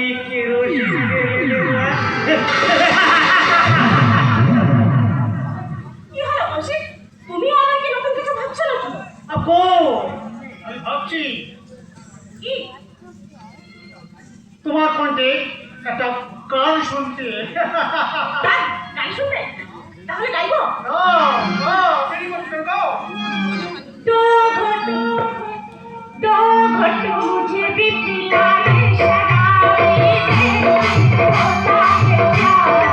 গান শুনতে। গান শুনবে? তাহলে গাইবো। দেরি করছো না, গাও। दो घट मुझे भी पिला दे शराबी दे होता है प्यार।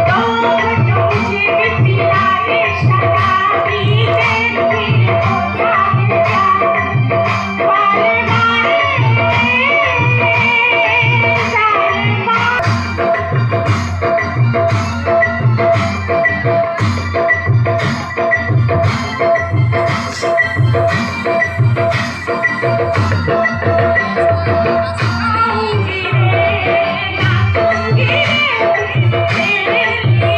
दो घट मुझे भी पिला दे शराबी दे होता है प्यार। वारे वारे सारे मार आऊंगी रे नाचूंगी रे तेरे लिए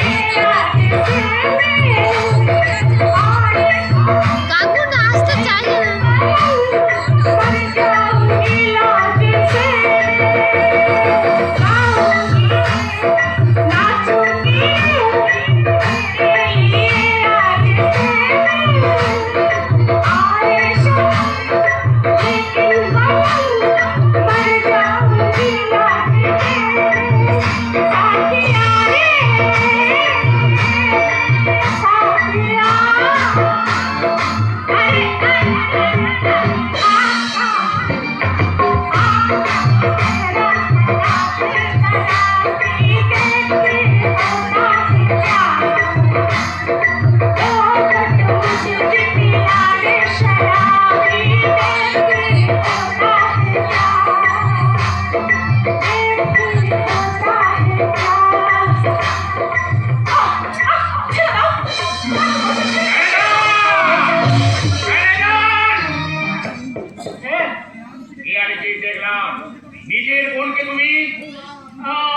आज से কাকু নাচতে চাই না। मर जाऊंगी लाज से। गाऊंगी नाचूंगी तेरे लिए आज से। आए शाम लेकिन मर जाऊंगी लाज से। साथिया रे साथिया দেখলাম নিজের বোনকে তুমি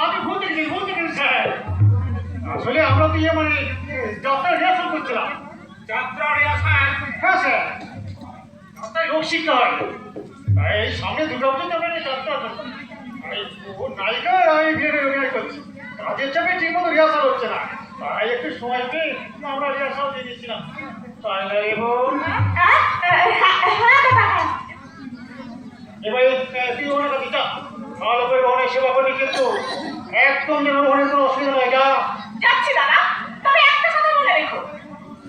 আমি ভুল দেখেছি স্যার। আসলে আমরা তো মানে যাত্রা রিহার্সাল করছিলাম। যাত্রা রিহার্সাল। হ্যাঁ স্যার, যাত্রায় লোক শিখতে হয়। এই সামনে দুর্গা পুজো যাবে, যাত্রা ও নায়িকা আমি ভিড়ে অভিনয় করছি। কাজের চাপে ঠিক মতো রিহার্সাল হচ্ছে না, তাই একটু সময় পেয়ে আমরা রিহার্সাল দিয়ে দিচ্ছিলাম। তাই না রে বোন? এবারে তুই ওনার দিটা ভালো করে ওনার সেবা করে কিন্তু একদম যেন ওনার কোনো অসুবিধা নয়। যা যাচ্ছি দাদা, তবে একটা কথা মনে রেখো,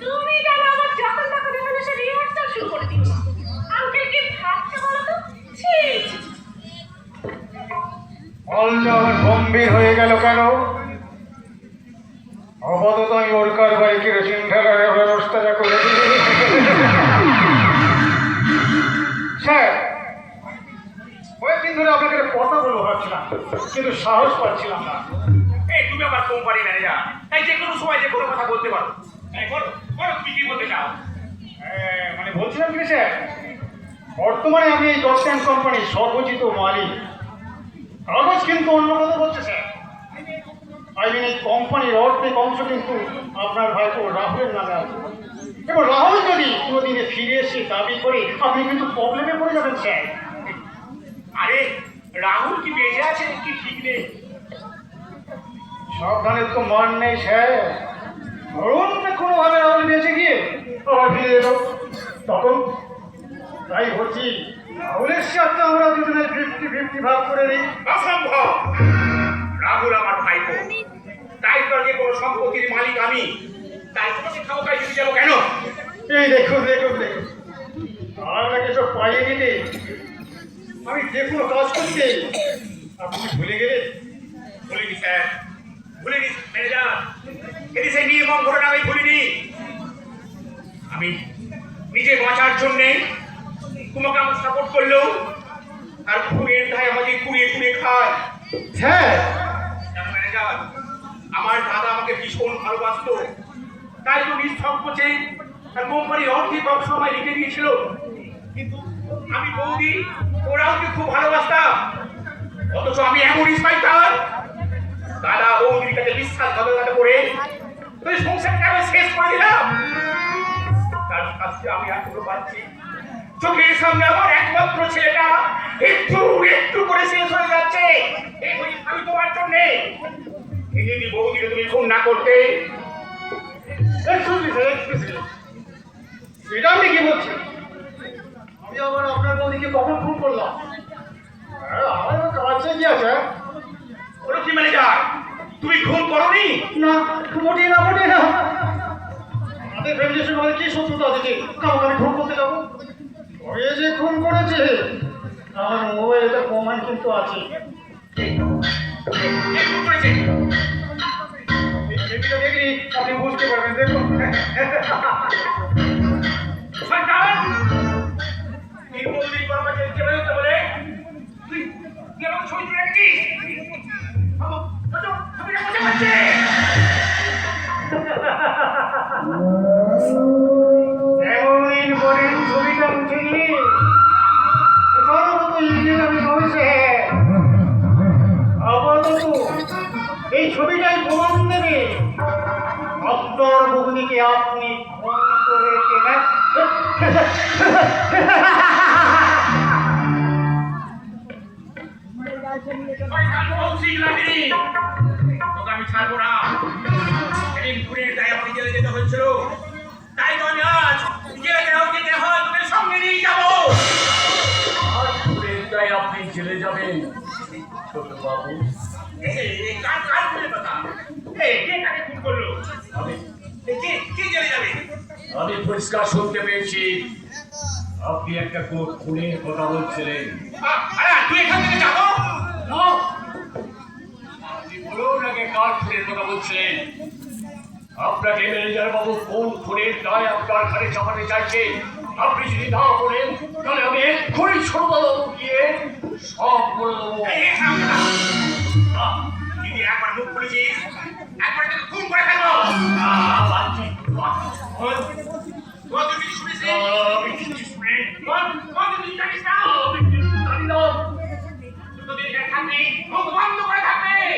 তুমি যেন আমার যখন তখন এখানে এসে রিহার্সাল শুরু করে দিও না। আঙ্কেল কি থাকছে বলো তো? ছি ছি, ছি। অলটা আমার গম্ভীর হয়ে গেল কেন? আপাতত আমি ওর কারবারে কেরোসিন ঢালার ব্যবস্থাটা করে দিই। স্যার, কয়েকদিন ধরে আপনাকে কথা বলবো ভাবছিলাম, কিন্তু সাহস পাচ্ছিলাম না। এই তুমি আমার কোম্পানি ম্যানেজার, তাই যে কোনো সময় যে কোনো কথা বলতে পারো। এই বলো বলো, তুমি কি বলতে চাও? মানে বলছিলাম কি স্যার, বর্তমানে আমি এই ডটস্ট্যান্ড কোম্পানির সর্বজিত মালিক। কাগজ কিন্তু অন্য কথা বলছে স্যার। এই কোম্পানির অর্ধেক অংশ কিন্তু আপনার ভাইপো রাহুলের নামে আছে। এবার রাহুল যদি কোনোদিনে ফিরে এসে দাবি করে, আপনি কিন্তু প্রবলেমে পড়ে যাবেন স্যার। আরে রাহুল কি বেঁচে আছে কি ঠিক নেই? সাবধানের তো মান নেই স্যার। ধরুন কোনোভাবে রাহুল বেঁচে গিয়ে আবার ফিরে এলো, তখন তাই বলছি রাহুলের সাথে আমরা দুজনে 50-50 ভাগ করে নিই। অসম্ভব। রাহুল আমার ভাইপো, তাই তো যে কোনো সম্পত্তির মালিক আমি, তাই তোমাকে খাওয়াই দিতে যাবো কেন? এই দেখুন দেখুন দেখুন, আপনাকে সব পাইয়ে দিতে আমি যে কোনো কাজ করতে আপনি ভুলে গেলেন। ভুলিনি স্যার, ভুলিনি ম্যানেজার। এটি সেই নির্মম ঘটনা আমি ভুলিনি। আমি নিজে বাঁচার জন্যে তোমাকে আমার সাপোর্ট করলেও আর খুঁড়িয়ে ধায় আমাকে কুড়িয়ে কুড়িয়ে খায়। হ্যাঁ ম্যানেজার, আমার দাদা আমাকে ভীষণ ভালোবাসতো, তাই তো নিঃসংকোচে আর কোম্পানির অর্ধেক অংশ আমায় লিখে দিয়েছিল। কিন্তু আমি বৌদি ওরাও কি খুব ভালোবাসতাম, অথচ আমি এমন পাইতাম। দাদা বৌদির কাছে বিশ্বাসঘাতকতা করে তুই সংসারটা আমি শেষ করে দিলাম। তার শাস্তি আমি এখনো পাচ্ছি। চোখের সামনে আমার একমাত্র ছেলেটা একটু একটু করে শেষ হয়ে যাচ্ছে। আমি তোমার জন্য যদি বৌদিকে তুমি খুন না করতে। এটা আপনি কি বলছেন? আমি আবার আপনার বৌদিকে কখন ফোন করলাম? আমার কাছে কি আছে? কোনো তুমি খুন করনি? না, মোটেই না, মোটেই না। আমাদের ফ্যামিলির সঙ্গে আমাদের কি শত্রুতা আছে? কাউকে আমি খুন করতে যাবো? ওই যে খুন করেছে, আমার মোবাইলটা প্রমাণ কিন্তু আছে। কে খুন করেছে? এই ছবিটা দেখলি আপনি বুঝতে পারবেন, দেখুন। সরকার কি বললি বাবা যে কে বেরোতে বলে? তুই এরকম ছবি তুলে রেখেছিস? ছবিটা বুঝে পাচ্ছে এমন করেন ছবিটা উঠে নিয়ে সর্বত ইংরেজি হয়েছে। আপাতত এই ছবিটাই প্রমাণ দেবে আপনার বগুনিকে আপনি খুন করেছেন। তোকে আমি ছাড়বো না। সেদিন খুনের দায় আমাকে জেলে যেতে হয়েছিল, তাই তো আমি আজ জেলে যেতে হয় তোকে সঙ্গে নিয়ে যাবো। আজ খুনের দায়ে আপনি জেলে যাবেন ছোট বাবু। কার খুনের কথা? কে কাকে খুন করলো? আমি কে জেলে যাবে? আমি পরিষ্কার শুনতে পেয়েছি আপনি একটা খুনের কথা বলছিলেন। আরে তুই এখান থেকে যাবো? আপনি বলুন আগে কার খুনের কথা বলছিলেন? আপনাকে ম্যানেজার বাবু কোন খুনের দায় আপনার ঘরে চাপাতে চাইছে? আপনি যদি না বলেন তাহলে আমি এক্ষুনি ছোটবাবু গিয়ে সব বলে দেবো। যদি একবার মুখ খুলেছিস একবার তোকে খুন করে ফেলবো। তোর যদি শুনেছিস আমি কিছু শুনে তোর যদি জানিস না আমি কিন্তু জানি না। তুই যদি এখানে থাকবি মুখ বন্ধ করে থাকবি।